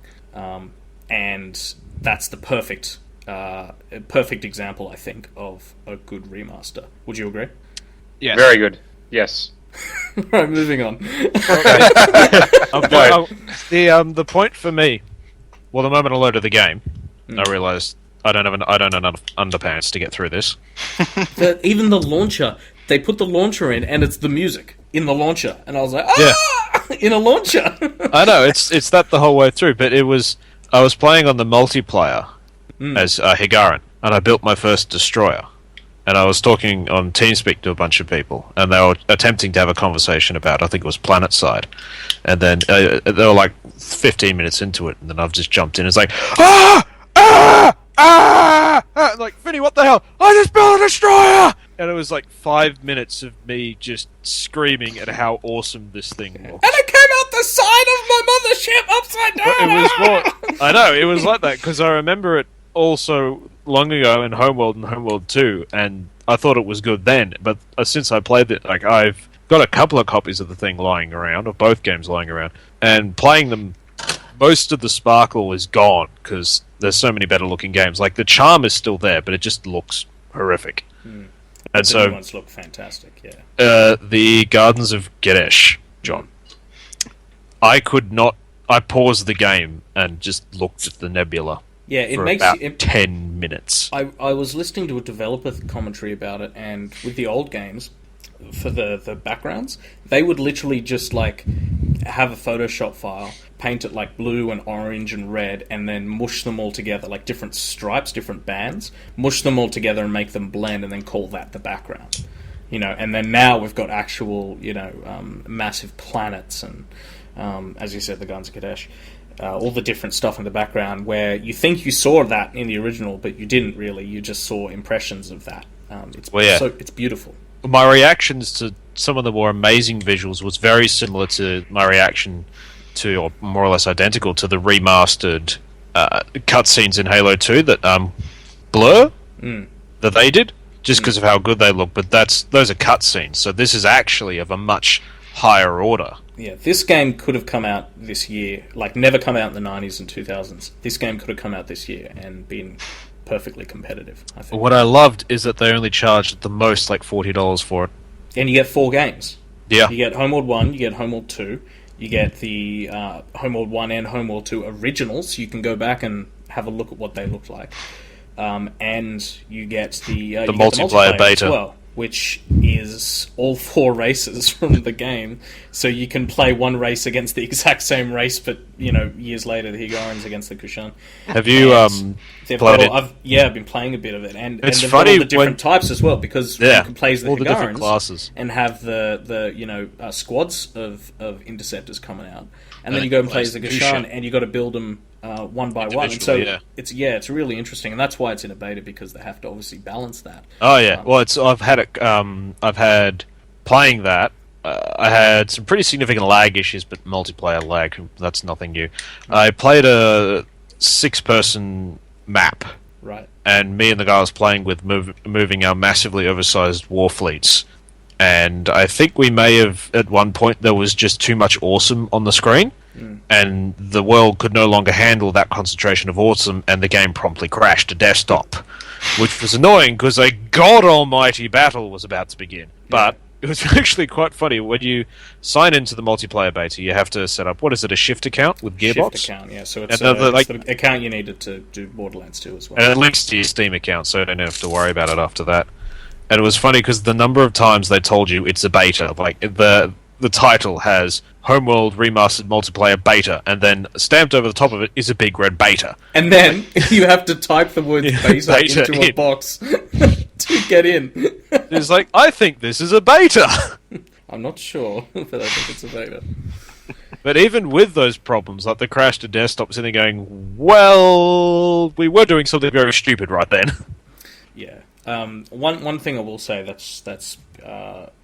And that's the perfect example, I think, of a good remaster. Would you agree? Yeah. Very good. Yes. Right, moving on. The point for me, well, the moment I loaded the game, I realised I don't have enough underpants to get through this. Even the launcher, they put the launcher in, and it's the music in the launcher, and I was like, in a launcher. I know it's that the whole way through, but I was playing on the multiplayer as Higaran, and I built my first destroyer, and I was talking on TeamSpeak to a bunch of people, and they were attempting to have a conversation about, I think it was PlanetSide, and then they were like 15 minutes into it, and then I've just jumped in. It's like, like, Vinny, what the hell? I just built a destroyer! And it was like 5 minutes of me just screaming at how awesome this thing was. And it came out the side of my mothership upside down! But it was more, I know, it was like that, because I remember it also long ago in Homeworld and Homeworld 2, and I thought it was good then, but since I played it, like, I've got a couple of copies of the thing lying around, or both games lying around, and playing them, most of the sparkle is gone, because there's so many better looking games. Like, the charm is still there, but it just looks horrific. And the new ones look fantastic, the Gardens of Ganesh, John. I paused the game and just looked at the nebula. Yeah, it for makes about 10 minutes. I was listening to a developer commentary about it, and with the old games, for the backgrounds, they would literally just like have a Photoshop file, paint it like blue and orange and red, and then mush them all together, like different stripes, different bands, mush them all together and make them blend, and then call that the background. And then now we've got actual, massive planets and, as you said, the Gardens of Kadesh. All the different stuff in the background where you think you saw that in the original, but you didn't really. You just saw impressions of that. It's beautiful. My reactions to some of the more amazing visuals was very similar to my reaction to, or more or less identical to, the remastered cutscenes in Halo 2 that Blur that they did, just because of how good they look. But those are cutscenes, so this is actually of a much higher order. Yeah, this game could have come out this year, like never come out in the 90s and 2000s. This game could have come out this year and been perfectly competitive, I think. What I loved is that they only charged at the most like $40 for it. And you get 4 games. Yeah. You get Homeworld 1, you get Homeworld 2, you get the Homeworld 1 and Homeworld 2 originals, so you can go back and have a look at what they looked like. And you get the multiplayer beta as well, which is all 4 races from the game. So you can play one race against the exact same race, but years later, the Higarans against the Kushan. Have you played it? I've been playing a bit of it, and it's they've funny got all the different types as well, because you can play as the all Higarans the different classes and have the squads of interceptors coming out, and then you go and play as the Kushan, and you got to build them one by one. And so it's really interesting, and that's why it's in a beta, because they have to obviously balance that. Oh yeah, well, I've had playing that. I had some pretty significant lag issues, but multiplayer lag, that's nothing new. I played a 6-person map Right. and me and the guy I was playing with moving our massively oversized war fleets. And I think we may have, at one point, there was just too much awesome on the screen, and the world could no longer handle that concentration of awesome, and the game promptly crashed to desktop, which was annoying because a god almighty battle was about to begin. But it was actually quite funny. When you sign into the multiplayer beta, you have to set up, what is it, a shift account with Gearbox? Shift account, yeah. So it's, it's the account you needed to do Borderlands 2 as well. And it links to your Steam account, so you don't have to worry about it after that. And it was funny because the number of times they told you it's a beta, like the title has Homeworld Remastered Multiplayer Beta, and then stamped over the top of it is a big red beta. And then you have to type the word beta into a box to get in. It's like, I think this is a beta! I'm not sure, but I think it's a beta. But even with those problems, like the crash to desktop, sitting going, well, we were doing something very stupid right then. Yeah. One thing I will say that's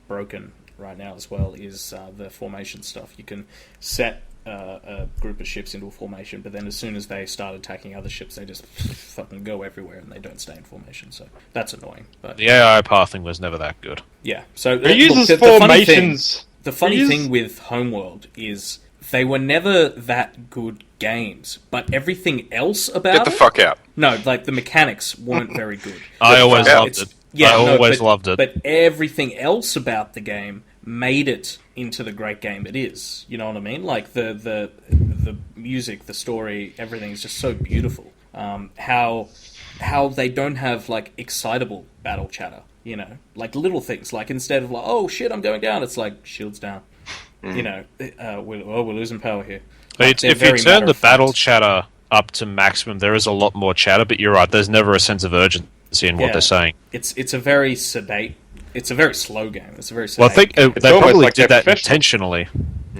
broken right now as well is the formation stuff. You can set a group of ships into a formation, but then as soon as they start attacking other ships, they just fucking go everywhere and they don't stay in formation. So that's annoying. But The AI pathing was never that good. yeah, so It uses formations. The funny thing with Homeworld is they were never that good games, but everything else about Get the fuck out. No, like the mechanics weren't very good. I always loved It's- it. Yeah, I no, always but- loved it. But everything else about the game made it into the great game it is. You know what I mean? Like the music, the story, everything is just so beautiful. How they don't have like excitable battle chatter. You know, like little things. Like instead of like, oh shit, I'm going down, it's like shields down. You know, we're losing power here. Like, If you turn the battle chatter up to maximum, there is a lot more chatter, but you're right, there's never a sense of urgency in what they're saying. It's a very sedate. It's a very slow game. It's a very sedate Well, I think game. they almost probably like did they're that professional. intentionally,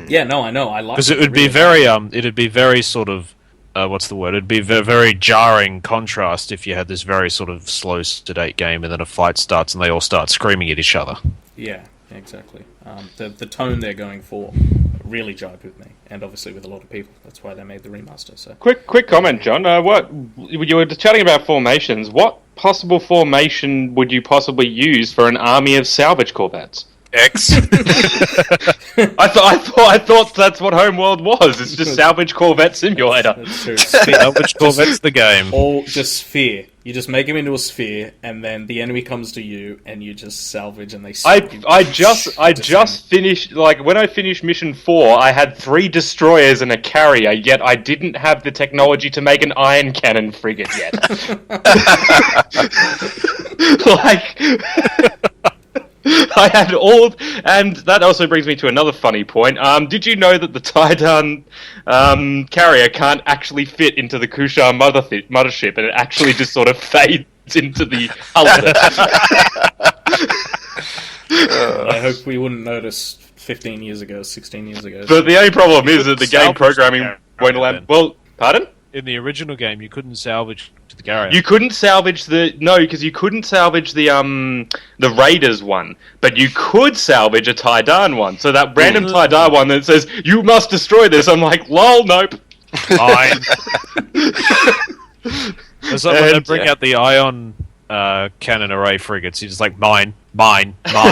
Yeah, no, I know. I like because it would be very it'd be very sort of what's the word? It'd be a very jarring contrast if you had this very sort of slow, sedate game, and then a fight starts and they all start screaming at each other. Yeah, exactly. The tone they're going for really jived with me, and obviously with a lot of people. That's why they made the remaster. So Quick comment, John. What you were chatting about formations? What possible formation would you possibly use for an army of salvage corvettes? X. I thought that's what Homeworld was. It's just salvage corvette simulator. that's true. Sphere. Which Corvette's the game? All just sphere. You just make him into a sphere, and then the enemy comes to you, and you just salvage, and they. I just finished, like, when I finished mission 4, I had 3 destroyers and a carrier, yet I didn't have the technology to make an iron cannon frigate yet. Like, I had all, and that also brings me to another funny point. Did you know that the Titan carrier can't actually fit into the Kushar mothership, and it actually just sort of fades into the hull of it? I hope we wouldn't notice 15 years ago, 16 years ago. But the only problem is that the game Salvage programming the won't allow. then. Well, pardon? In the original game, you couldn't salvage the Garrier. You couldn't salvage because you couldn't salvage the Raiders one, but you could salvage a Taidan one. So that random Taidan one that says you must destroy this, I'm like, lol, nope. Mine. It's like when they And- bring out the ion cannon array frigates, you're just like, mine. And But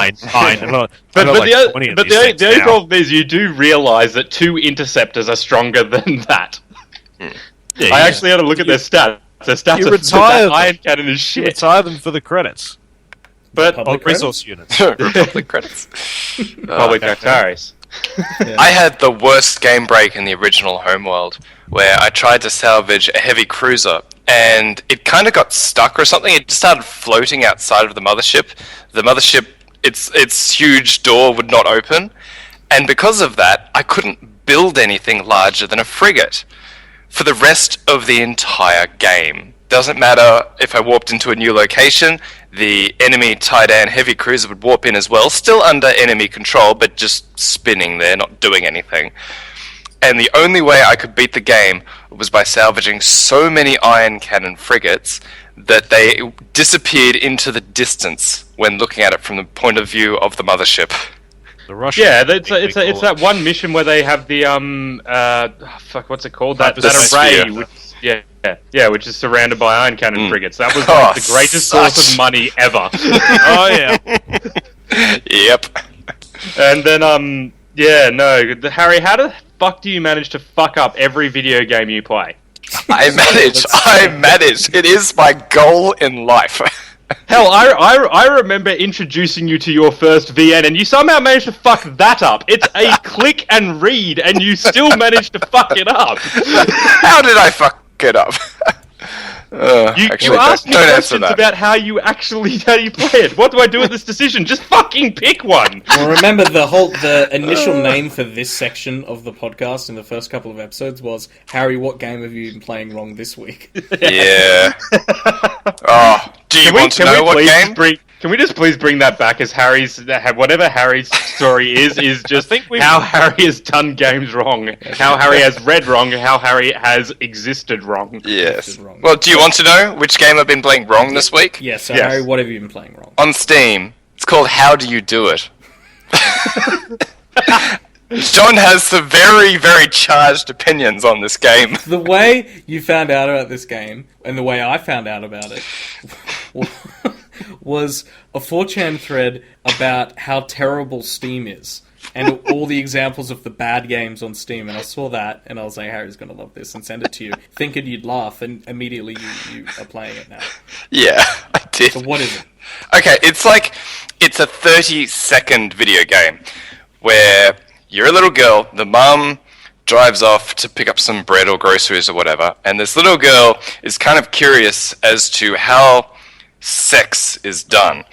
the only problem is you do realise that 2 interceptors are stronger than that. I actually had to look at their stats. Their stats You are retire that them. iron cannon is shit. retire them for the credits. But Public Or resource units. Republic credits. public Actaris. I had the worst game break in the original Homeworld, where I tried to salvage a heavy cruiser, and it kind of got stuck or something. It just started floating outside of the mothership. The mothership, its huge door would not open, and because of that, I couldn't build anything larger than a frigate for the rest of the entire game. Doesn't matter if I warped into a new location, the enemy Titan heavy cruiser would warp in as well, still under enemy control, but just spinning there, not doing anything. And the only way I could beat the game was by salvaging so many iron cannon frigates that they disappeared into the distance when looking at it from the point of view of the mothership. The Russian. Yeah, it's that one mission where they have the fuck, what's it called? That array. Sphere. Which, Yeah, which is surrounded by iron cannon frigates. That was Oh, the greatest source of money ever. Oh yeah. Yep. And then, Harry, how the fuck do you manage to fuck up every video game you play? I manage. It is my goal in life. Hell, I remember introducing you to your first VN, and you somehow managed to fuck that up. It's a click and read, and you still managed to fuck it up. How did I fuck it up? You asked me questions about how you play it. What do I do with this decision? Just fucking pick one. Well, remember the initial name for this section of the podcast in the first couple of episodes was Harry. What game have you been playing wrong this week? Yeah. Oh, do you want to know what game? Can we just please bring that back as whatever Harry's story is just how Harry has done games wrong, how Harry has read wrong, how Harry has existed wrong. Yes. Well, do you want to know which game I've been playing wrong this week? Yes, Harry, what have you been playing wrong? On Steam. It's called How Do You Do It? John has some very, very charged opinions on this game. The way you found out about this game, and the way I found out about it, was a 4chan thread about how terrible Steam is, and all the examples of the bad games on Steam, and I saw that, and I was like, Harry's going to love this, and send it to you, thinking you'd laugh, and immediately you are playing it now. Yeah, I did. So what is it? Okay, it's a 30-second video game, where you're a little girl, the mum drives off to pick up some bread or groceries or whatever, and this little girl is kind of curious as to how sex is done.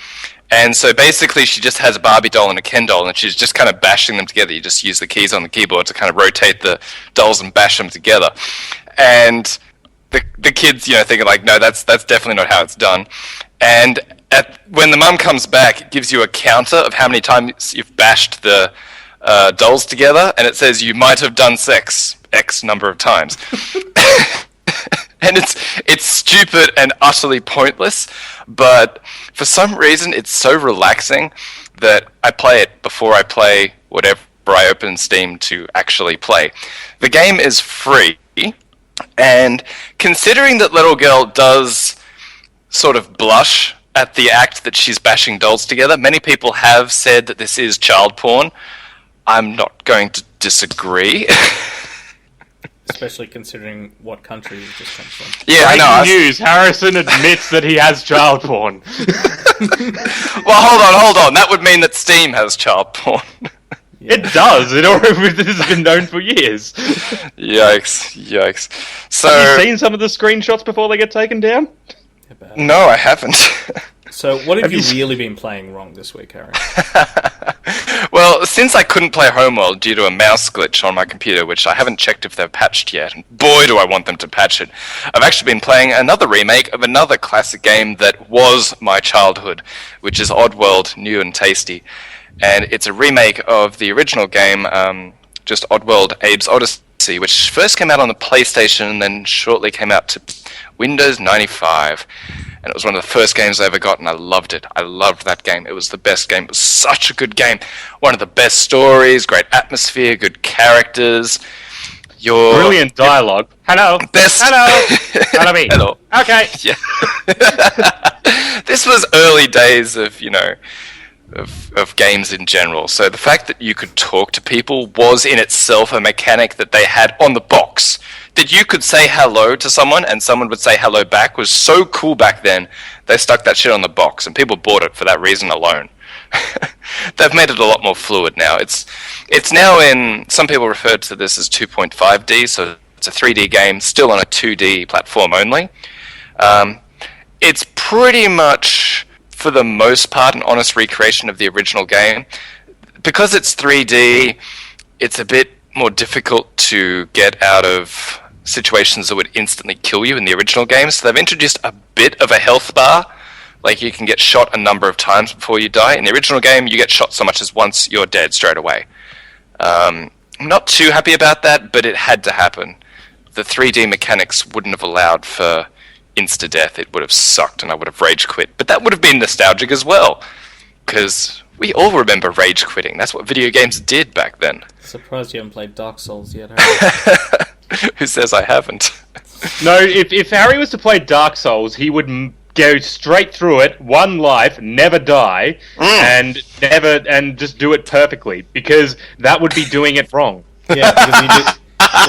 And so basically she just has a Barbie doll and a Ken doll, and she's just kind of bashing them together. You just use the keys on the keyboard to kind of rotate the dolls and bash them together. And the kids, thinking like, no, that's definitely not how it's done. And when the mum comes back, it gives you a counter of how many times you've bashed the dolls together, and it says you might have done sex X number of times. And it's stupid and utterly pointless, but for some reason it's so relaxing that I play it before I play whatever I open Steam to actually play. The game is free, and considering that little girl does sort of blush at the act that she's bashing dolls together, many people have said that this is child porn. I'm not going to disagree. Especially considering what country it just comes from. Yeah, I know. Breaking news, Harrison admits that he has child porn. Well, hold on. That would mean that Steam has child porn. Yeah. It does. This has been known for years. Yikes. So, have you seen some of the screenshots before they get taken down? No, I haven't. So, what have you really been playing wrong this week, Harry? Well, since I couldn't play Homeworld due to a mouse glitch on my computer, which I haven't checked if they've patched yet, and boy do I want them to patch it, I've actually been playing another remake of another classic game that was my childhood, which is Oddworld, New and Tasty. And it's a remake of the original game, just Oddworld Abe's Odyssey, which first came out on the PlayStation and then shortly came out to Windows 95. And it was one of the first games I ever got, and I loved it. I loved that game. It was the best game. It was such a good game. One of the best stories, great atmosphere, good characters. Brilliant dialogue. Hello. Best. Hello. Hello me. Hello. Okay. Yeah. This was early days of, of games in general. So the fact that you could talk to people was in itself a mechanic that they had on the box. That you could say hello to someone and someone would say hello back was so cool back then. They stuck that shit on the box and people bought it for that reason alone. They've made it a lot more fluid now. It's now in, some people refer to this as 2.5D, so it's a 3D game, still on a 2D platform only. It's pretty much, for the most part, an honest recreation of the original game. Because it's 3D, it's a bit more difficult to get out of situations that would instantly kill you in the original game. So they've introduced a bit of a health bar. Like, you can get shot a number of times before you die. In the original game, you get shot so much as once, you're dead straight away. I'm not too happy about that, but it had to happen. The 3D mechanics wouldn't have allowed for insta-death. It would have sucked and I would have rage quit. But that would have been nostalgic as well. Because we all remember rage quitting. That's what video games did back then. Surprised you haven't played Dark Souls yet, Harry. Who says I haven't? No, if Harry was to play Dark Souls, he would go straight through it, one life, never die, and just do it perfectly, because that would be doing it wrong. Yeah,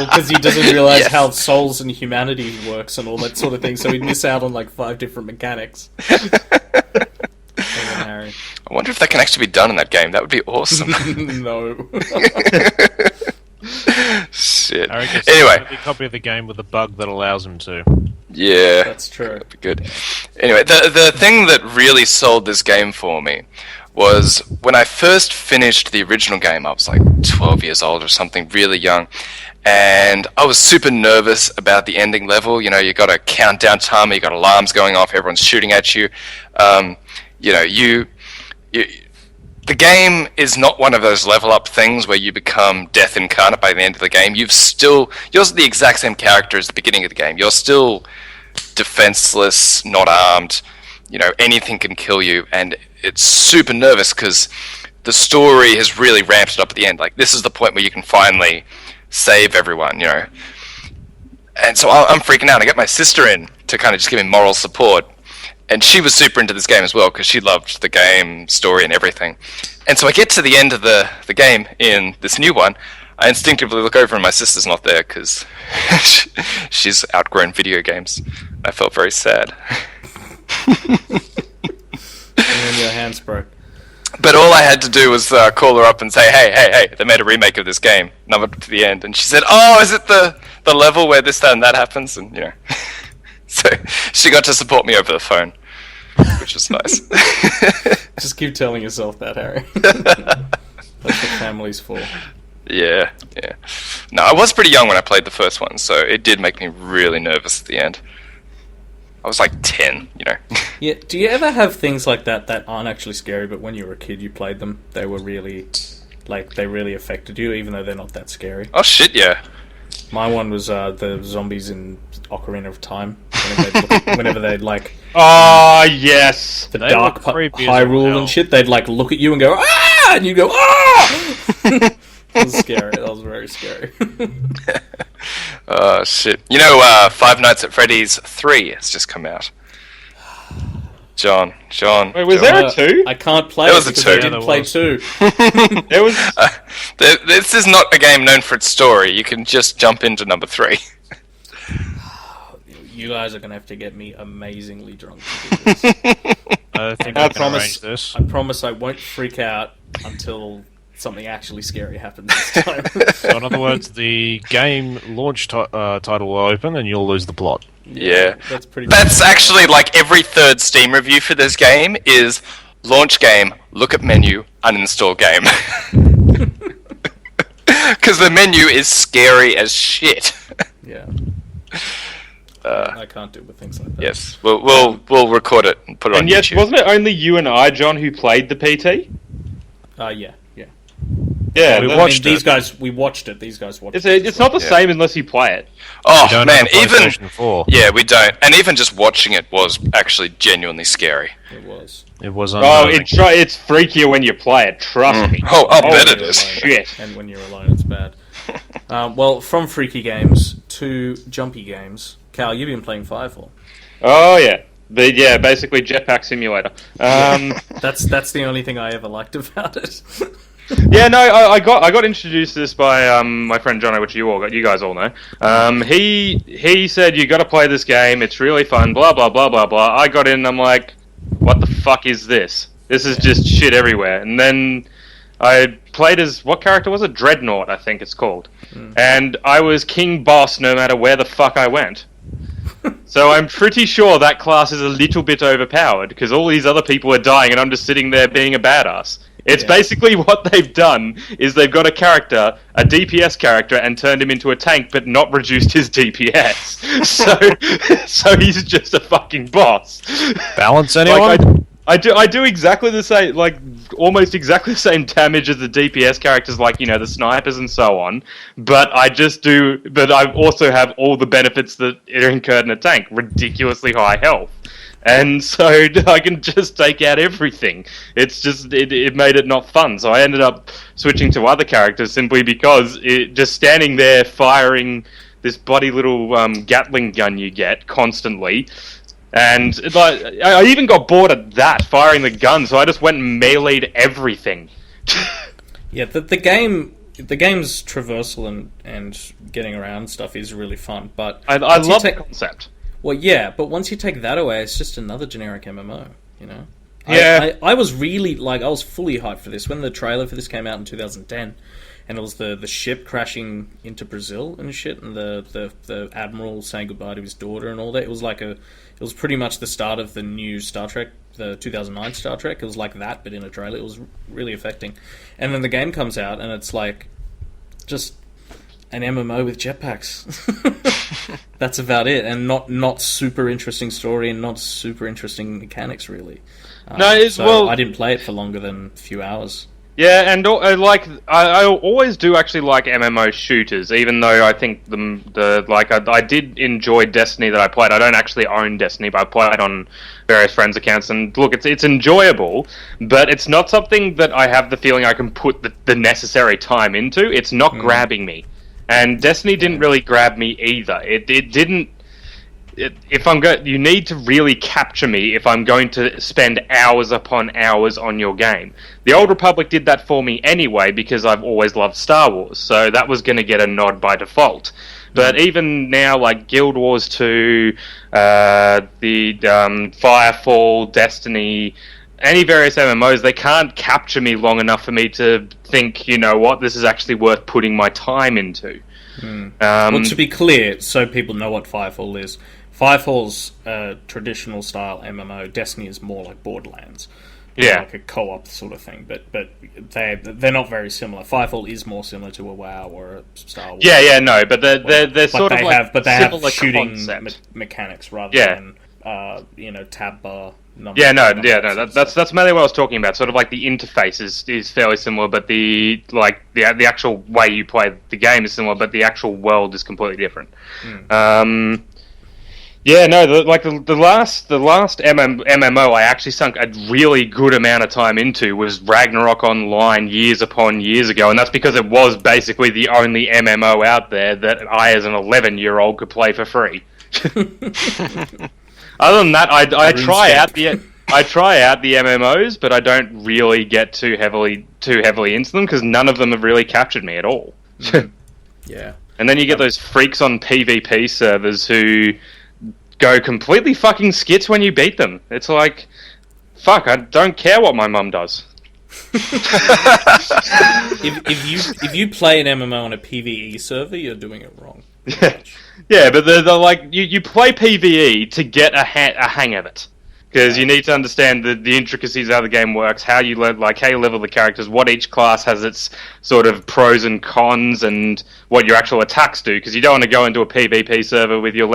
because he doesn't realize how souls and humanity works and all that sort of thing, so he'd miss out on like 5 different mechanics. Harry. I wonder if that can actually be done in that game. That would be awesome. No. Harry Shit. gets Anyway. a copy of the game with a bug that allows him to. Yeah. That's true. That'd be good. Anyway, the thing that really sold this game for me was when I first finished the original game. I was like 12 years old or something, really young. And I was super nervous about the ending level. You know, you got a countdown timer, you got alarms going off, everyone's shooting at you. The game is not one of those level up things where you become death incarnate by the end of the game. You're the exact same character as the beginning of the game. You're still defenseless, not armed. You know, anything can kill you, and it's super nervous because the story has really ramped it up at the end. Like, this is the point where you can finally save everyone, you know. And so I'm freaking out. I get my sister in to kind of just give me moral support. And she was super into this game as well, because she loved the game, story, and everything. And so I get to the end of the game in this new one. I instinctively look over and my sister's not there, because she's outgrown video games. I felt very sad. And then your hands broke. But all I had to do was call her up and say, hey, they made a remake of this game. And I went to the end, and she said, oh, is it the level where this, that, and that happens? And, you know... So she got to support me over the phone, which was nice. Just keep telling yourself that, Harry. That's what family's for. Yeah. No, I was pretty young when I played the first one, so it did make me really nervous at the end. I was like 10, you know. Yeah. Do you ever have things like that aren't actually scary, but when you were a kid you played them, they were really, like, they really affected you, even though they're not that scary? Oh shit, yeah. My one was the zombies in Ocarina of Time. Whenever they'd like... Oh, yes! The They dark look creepy as Hyrule hell. and shit, they'd like look at you and go, ah! And you'd go, ah! That was scary. That was very scary. Oh shit. You know, Five Nights at Freddy's 3 has just come out. John. Wait, was there a 2? I can't play There it was a because 2. I Yeah, didn't play 2. There was... This is not a game known for its story. You can just jump into number 3. You guys are going to have to get me amazingly drunk to do this. I think I I can arrange this. I promise I won't freak out until something actually scary happens this time. So in other words, the game launch title will open and you'll lose the plot. Yeah. That's pretty That's actually like every third Steam review for this game is launch game, look at menu, uninstall game. Because the menu is scary as shit. Yeah. I can't do with things like that. Yes, we'll record it and put it on And yes, YouTube. wasn't it only you and I, John, who played the PT? Yeah. Yeah, we that- watched These it. guys, we watched it. These guys watched it. it's not the same unless you play it. Oh We don't man, have a even PlayStation 4. yeah, we don't, and even just watching it was actually genuinely scary. It was. It was Oh, unnerving. it's freakier when you play it, trust me. Oh, I'll bet Holy it is. Shit. And when you're alone, it's bad. Well, from freaky games to jumpy games, Cal, you've been playing Firefall. Oh, yeah. But yeah, basically Jetpack Simulator. That's the only thing I ever liked about it. Yeah, no, I got introduced to this by my friend Jono, which you guys all know. He said you got to play this game. It's really fun. Blah blah blah blah blah. I got in. And I'm like, what the fuck is this? This is just shit everywhere. And then I played as what character was it? Dreadnought, I think it's called. And I was King Boss no matter where the fuck I went. So I'm pretty sure that class is a little bit overpowered because all these other people are dying and I'm just sitting there being a badass. It's basically what they've done is they've got a character, a DPS character, and turned him into a tank, but not reduced his DPS. So he's just a fucking boss. Balance anyone? Like, I do exactly the same, like almost exactly the same damage as the DPS characters, like the snipers and so on. But I also have all the benefits that are incurred in a tank, ridiculously high health. And so I can just take out everything. It's just, it made it not fun. So I ended up switching to other characters simply because just standing there firing this bloody little Gatling gun you get constantly. And like, I even got bored at that, firing the gun, so I just went and meleeed everything. Yeah, the game's traversal and getting around stuff is really fun, but I love the concept. Well, yeah, but once you take that away, it's just another generic MMO, you know? Yeah. I was really, I was fully hyped for this. When the trailer for this came out in 2010, and it was the ship crashing into Brazil and shit, and the Admiral saying goodbye to his daughter and all that, it was pretty much the start of the new Star Trek, the 2009 Star Trek. It was like that, but in a trailer. It was really affecting. And then the game comes out, and it's like, just an MMO with jetpacks. That's about it, and not super interesting story and not super interesting mechanics, really. I didn't play it for longer than a few hours. Yeah, and I always do actually like MMO shooters, even though I think I did enjoy Destiny that I played. I don't actually own Destiny, but I played on various friends' accounts, and look, it's enjoyable, but it's not something that I have the feeling I can put the necessary time into. It's not grabbing me, and Destiny didn't really grab me either. It didn't. You need to really capture me if I'm going to spend hours upon hours on your game. The Old Republic did that for me anyway because I've always loved Star Wars, so that was going to get a nod by default. But even now, like Guild Wars 2, the Firefall, Destiny, any various MMOs, they can't capture me long enough for me to think, you know what, this is actually worth putting my time into. Well, to be clear, so people know what Firefall is, Firefall's a traditional style MMO. Destiny is more like Borderlands, like a co-op sort of thing. But they're not very similar. Firefall is more similar to a WoW or a Star Wars. But they're sort of like they have shooting mechanics rather than tab bar. That's mainly what I was talking about. Sort of like the interface is fairly similar, but the actual way you play the game is similar, but the actual world is completely different. The last MMO I actually sunk a really good amount of time into was Ragnarok Online years upon years ago, and that's because it was basically the only MMO out there that I, as an 11-year-old, could play for free. Other than that, I try out the MMOs, but I don't really get too heavily into them because none of them have really captured me at all. Yeah. And then you get those freaks on PvP servers who go completely fucking skits when you beat them. It's like, fuck, I don't care what my mum does. if you play an MMO on a PvE server, you're doing it wrong. Yeah, but they're like you play PvE to get a hang of it, because you need to understand the intricacies of how the game works, how you level the characters, what each class has its sort of pros and cons, and what your actual attacks do. Because you don't want to go into a PvP server with your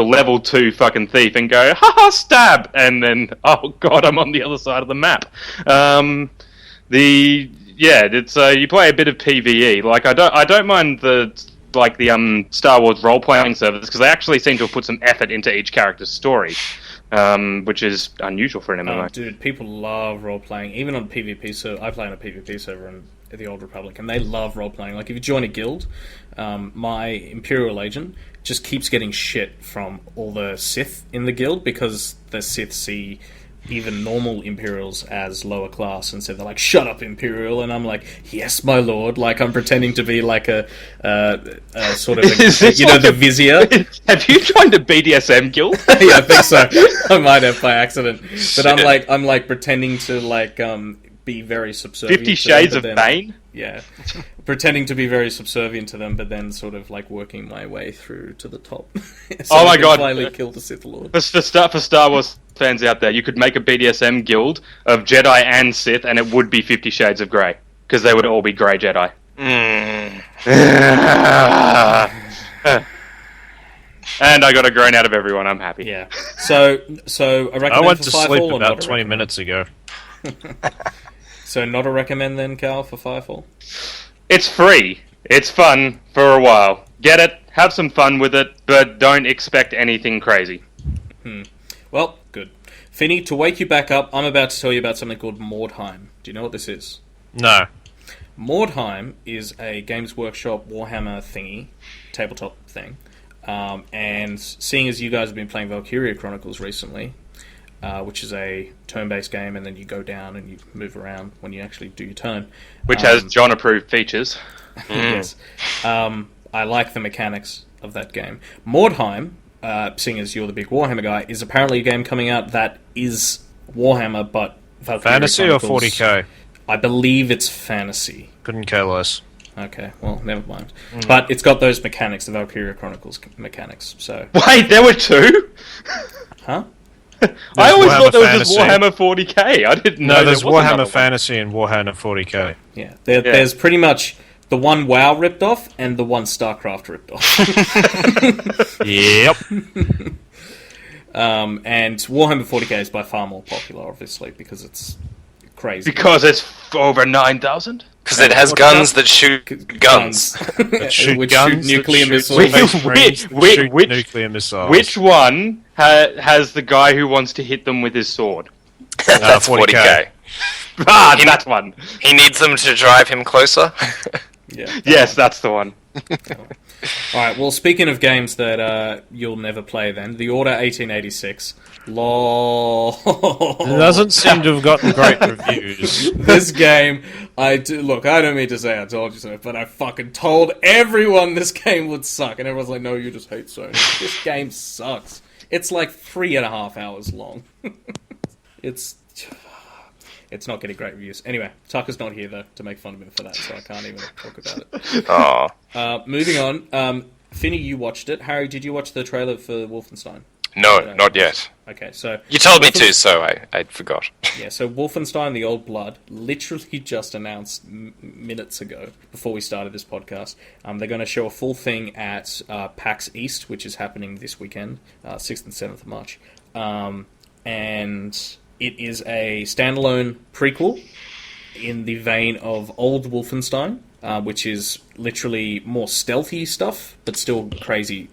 level 2 fucking thief and go ha stab, and then oh god, I'm on the other side of the map. You play a bit of PvE. Like I don't mind the Star Wars role-playing servers, because they actually seem to have put some effort into each character's story, which is unusual for an MMO. Dude, people love role-playing, even on PvP server. I play on a PvP server in the Old Republic, and they love role-playing. Like, if you join a guild, my Imperial agent just keeps getting shit from all the Sith in the guild, because the Sith see even normal Imperials as lower class, and so they're like, shut up, Imperial, and I'm like, yes, my lord, like I'm pretending to be like a sort of the vizier. Have you joined a BDSM guild? Yeah, I think so. I might have by accident, but I'm like pretending to be very subservient. 50 Shades of Bane? Yeah. Pretending to be very subservient to them, but then sort of like working my way through to the top. So oh my god. Finally kill the Sith Lord. For Star Wars fans out there, you could make a BDSM guild of Jedi and Sith, and it would be 50 Shades of Grey, because they would all be Grey Jedi. And I got a groan out of everyone, I'm happy. Yeah. So I recommend I went for to Firefall, sleep or about not a 20 recommend? minutes ago. So not a recommend then, Cal, for Firefall? It's free. It's fun for a while. Get it, have some fun with it, but don't expect anything crazy. Well, good. Finny, to wake you back up, I'm about to tell you about something called Mordhiem. Do you know what this is? No. Mordhiem is a Games Workshop Warhammer thingy, tabletop thing. And seeing as you guys have been playing Valkyria Chronicles recently, which is a turn-based game, and then you go down and you move around when you actually do your turn. Which has John-approved features. Yes. I like the mechanics of that game. Mordhiem, seeing as you're the big Warhammer guy, is apparently a game coming out that is Warhammer, but Valkyria Fantasy or Chronicles. 40k? I believe it's fantasy. Couldn't care less. Okay, well, never mind. But it's got those mechanics, the Valkyria Chronicles mechanics, so... Wait, there were two? Huh? I always Warhammer thought there was Fantasy. just Warhammer 40k. I didn't know No, there's there was another Warhammer one. Fantasy and Warhammer 40k. Yeah, there's pretty much the one WoW ripped off and the one StarCraft ripped off. Yep. And Warhammer 40k is by far more popular, obviously, because it's crazy. Because it's over 9,000? Because it has guns that shoot guns. Shoot Which guns, shoot nuclear that missiles. shoot space marines, that Which- shoot which- nuclear missiles. Which one has the guy who wants to hit them with his sword? That's 40K. 40k. Ah, that one. He needs them to drive him closer. Yeah. Yes, that's the one. Alright, well, speaking of games that you'll never play then, The Order 1886. LOL. It doesn't seem to have gotten great reviews. This game, I don't mean to say I told you so, but I fucking told everyone this game would suck, and everyone's like, no, you just hate Sony. This game sucks. It's like 3.5 hours long. It's not getting great reviews. Anyway, Tucker's not here, though, to make fun of him for that, so I can't even talk about it. Oh. Moving on, Finney, you watched it. Harry, did you watch the trailer for Wolfenstein? No, not yet. Okay, so... You told me to, so I forgot. Yeah, so Wolfenstein: The Old Blood literally just announced minutes ago, before we started this podcast. They're going to show a full thing at PAX East, which is happening this weekend, 6th and 7th of March. And it is a standalone prequel in the vein of old Wolfenstein, which is literally more stealthy stuff, but still crazy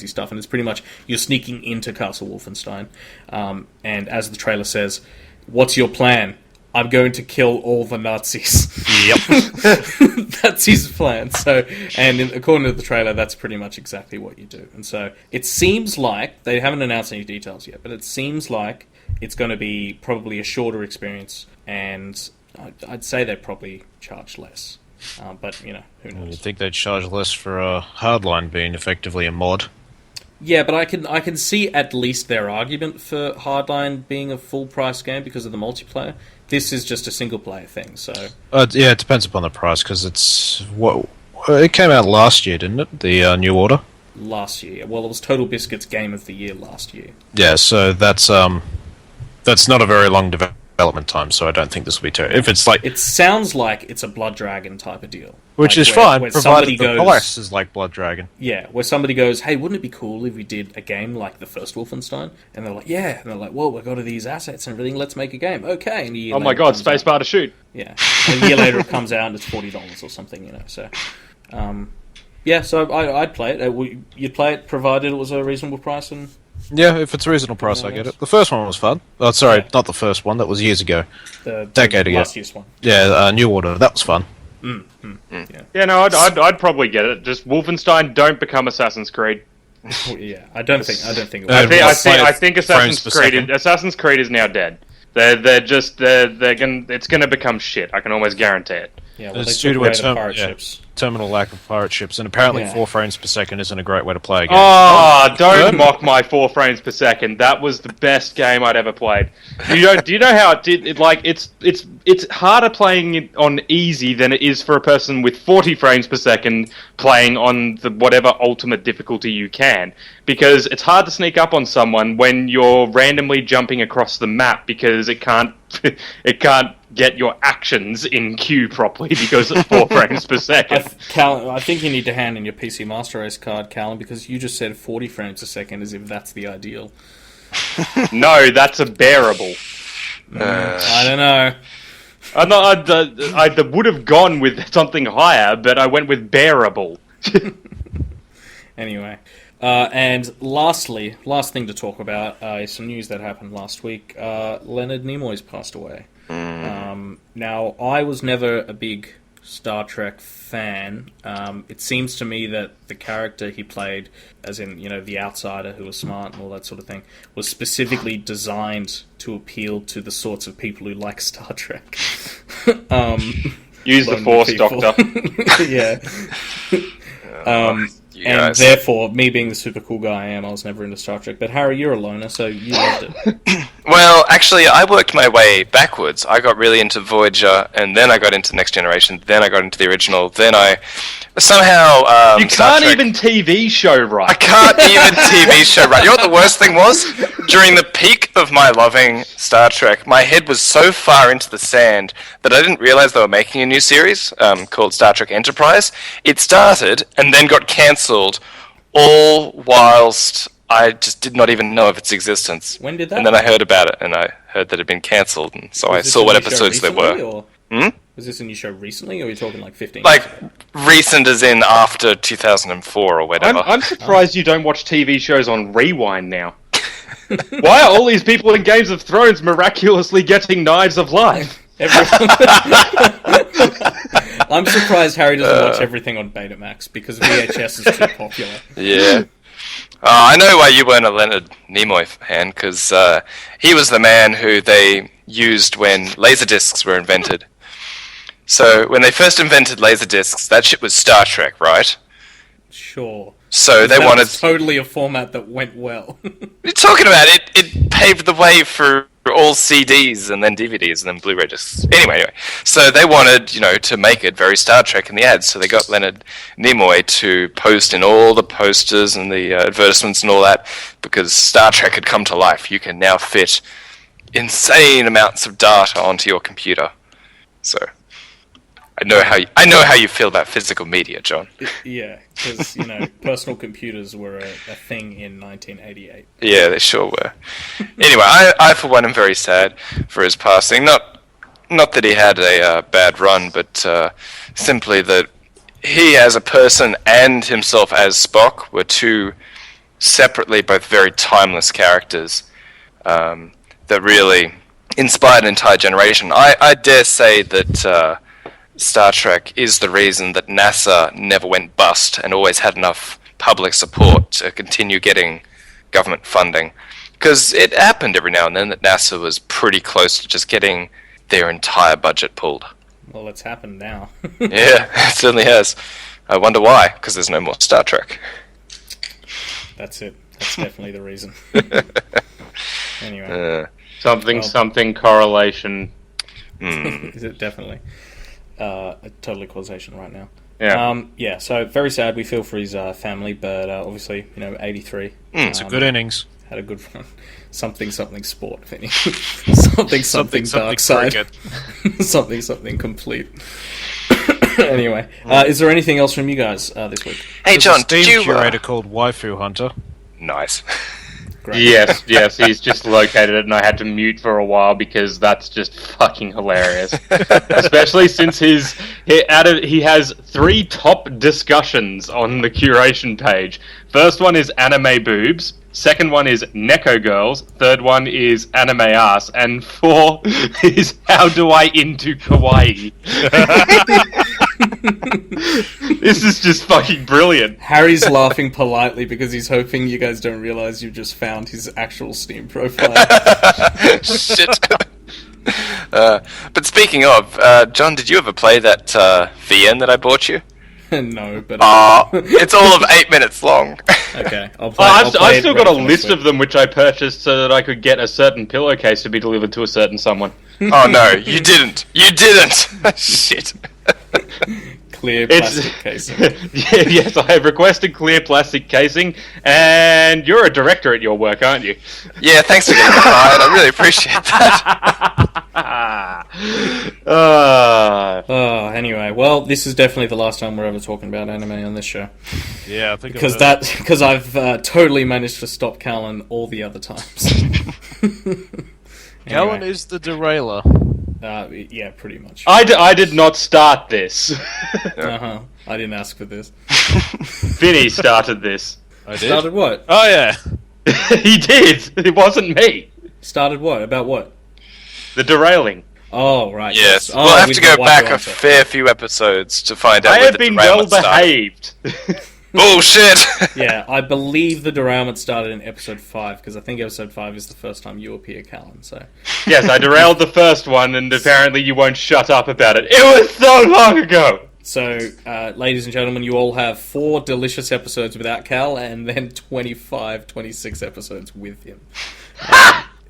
stuff. And it's pretty much you're sneaking into Castle Wolfenstein. And as the trailer says, what's your plan? I'm going to kill all the Nazis. Yep. That's his plan. So, according to the trailer, that's pretty much exactly what you do. And so it seems like, they haven't announced any details yet, but it seems like it's going to be probably a shorter experience, and I'd say they probably charge less. But, who You'd knows? think they'd charge less for a Hardline being effectively a mod. Yeah, but I can see at least their argument for Hardline being a full-price game because of the multiplayer. This is just a single-player thing, so... Yeah, it depends upon the price, because it came out last year, didn't it? The New Order? Last year. Well, it was Total Biscuit's Game of the Year last year. Yeah, so that's not a very long development time, so I don't think this will be terrible. If it's like... It sounds like it's a Blood Dragon type of deal. Which Like is where fine, somebody provided the goes- price is like Blood Dragon. Yeah, where somebody goes, hey, wouldn't it be cool if we did a game like the first Wolfenstein? And they're like, yeah. And they're like, well, we've got all these assets and everything, let's make a game. Okay. And a year Oh my later it god, comes out. spacebar to shoot. Yeah. And a year later it comes out and it's $40 or something, so... yeah, so I'd play it. You'd play it provided it was a reasonable price and... Yeah, if it's a reasonable price, I get it. The first one was fun. Oh, sorry, Yeah. not the first one. That was years ago. The Decade ago. last year's one. Yeah, New Order. That was fun. Yeah, no, I'd probably get it. Just Wolfenstein, don't become Assassin's Creed. Yeah, I don't think it Uh, will. well, I think frames per second. Assassin's Creed is now dead. It's gonna become shit. I can almost guarantee it. Yeah, well, It's they due took to away a the pirate ships. terminal lack of pirate ships, and apparently Yeah. 4 frames per second isn't a great way to play a game. Oh, don't mock my 4 frames per second. That was the best game I'd ever played. Do you know how it did? It's harder playing it on easy than it is for a person with 40 frames per second playing on the whatever ultimate difficulty you can, because it's hard to sneak up on someone when you're randomly jumping across the map because it can't get your actions in queue properly because of 4 frames per second. Callum, I think you need to hand in your PC Master Race card, Callum, because you just said 40 frames a second as if that's the ideal. No, that's a bearable. I don't know. I would have gone with something higher, but I went with bearable. Anyway. And lastly, last thing to talk about is some news that happened last week. Leonard Nimoy's passed away. Now, I was never a big Star Trek fan, it seems to me that the character he played, as in, the outsider who was smart and all that sort of thing, was specifically designed to appeal to the sorts of people who like Star Trek. Use the Force, people. Doctor. Yeah. You And guys. therefore, me being the super cool guy I am, I was never into Star Trek. But Harry, you're a loner, so you loved it. Well, actually, I worked my way backwards. I got really into Voyager, and then I got into Next Generation, then I got into the original, then I somehow... You Star can't Trek- even TV show right. I can't even TV show right. You know what the worst thing was? During the peak of my loving Star Trek, my head was so far into the sand that I didn't realize they were making a new series called Star Trek Enterprise. It started and then got cancelled, all whilst I just did not even know of its existence. When did that? And then I heard about it, and I heard that it had been cancelled, and so I Was this saw a what new show episodes there recently, were. or- Was this a new show recently, or are you talking like 15 Like, years ago? recent as in after 2004 or whatever. I'm surprised you don't watch TV shows on Rewind now. Why are all these people in Games of Thrones miraculously getting knives of life? I'm surprised Harry doesn't watch everything on Betamax, because VHS is too popular. Yeah. I know why you weren't a Leonard Nimoy fan, because he was the man who they used when Laserdiscs were invented. So, when they first invented Laserdiscs, that shit was Star Trek, right? Sure. So they That wanted... was totally a format that went well. What are you talking about? It paved the way for all CDs and then DVDs and then Blu-ray discs. Anyway. So they wanted, to make it very Star Trek in the ads. So they got Leonard Nimoy to post in all the posters and the advertisements and all that, because Star Trek had come to life. You can now fit insane amounts of data onto your computer. So I know how you feel about physical media, John. Yeah, because, personal computers were a thing in 1988. Yeah, they sure were. Anyway, I for one am very sad for his passing. Not that he had a bad run, but simply that he as a person and himself as Spock were two separately both very timeless characters that really inspired an entire generation. I dare say that Star Trek is the reason that NASA never went bust and always had enough public support to continue getting government funding. Because it happened every now and then that NASA was pretty close to just getting their entire budget pulled. Well, it's happened now. Yeah, it certainly has. I wonder why, because there's no more Star Trek. That's it. That's definitely the reason. Anyway. Something correlation. Is it definitely? Totally causation right now. Yeah. So very sad. We feel for his family, but obviously, 83. It's a good innings. Had a good run. Something sport, if any. something dark side. something complete. Anyway, is there anything else from you guys this week? Hey, There's John, a did Steam you... curator called Waifu Hunter. Nice. Great. Yes, he's just located it, and I had to mute for a while because that's just fucking hilarious. Especially since he has 3 top discussions on the curation page. First one is anime boobs. Second one is Neko girls. Third one is anime ass. And 4 is how do I into kawaii. This is just fucking brilliant. Harry's laughing politely because he's hoping you guys don't realize you just found his actual Steam profile. Shit. But speaking of, John, did you ever play that VN that I bought you? No, but... It's all of 8 minutes long. Okay, I'll I've play still it got a ready for list next of them which I purchased so that I could get a certain pillowcase to be delivered to a certain someone. Oh no, you didn't. You didn't. Shit. week. Clear plastic casing. Yes, I have requested clear plastic casing, and you're a director at your work, aren't you? Yeah, thanks for getting fired. I really appreciate that. Anyway, well, this is definitely the last time we're ever talking about anime on this show. Yeah, I think Because I've totally managed to stop Callan all the other times. Callan Anyway. is the derailer. Yeah, pretty much. I did not start this. I didn't ask for this. Vinny started this. I did. Started what? Oh yeah. He did. It wasn't me. Started what? About what? The derailing. Oh, right. Yes, Oh, we'll have with to the go white back a answer. fair few episodes to find out I where have the been well derailment started. behaved. Bullshit! Yeah, I believe the derailment started in episode 5, because I think episode 5 is the first time you appear, Callan, so... Yes, I derailed the first one, and apparently you won't shut up about it. It was so long ago! So, ladies and gentlemen, you all have 4 delicious episodes without Cal, and then 25, 26 episodes with him.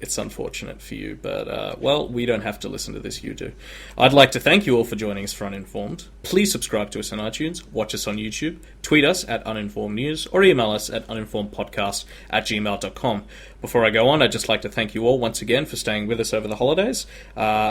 It's unfortunate for you, but, well, we don't have to listen to this, you do. I'd like to thank you all for joining us for Uninformed. Please subscribe to us on iTunes, watch us on YouTube, tweet us at Uninformed News, or email us at uninformedpodcast@gmail.com. Before I go on, I'd just like to thank you all once again for staying with us over the holidays.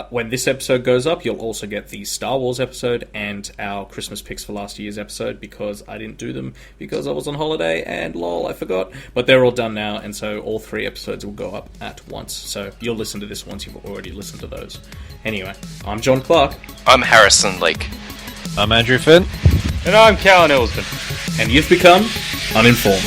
When this episode goes up, you'll also get the Star Wars episode and our Christmas picks for last year's episode, because I didn't do them because I was on holiday, and lol, I forgot. But they're all done now, and so all 3 episodes will go up at once. So you'll listen to this once you've already listened to those. Anyway, I'm John Clark. I'm Harrison Lake. I'm Andrew Finn. And I'm Callan Ellston. And you've become Uninformed.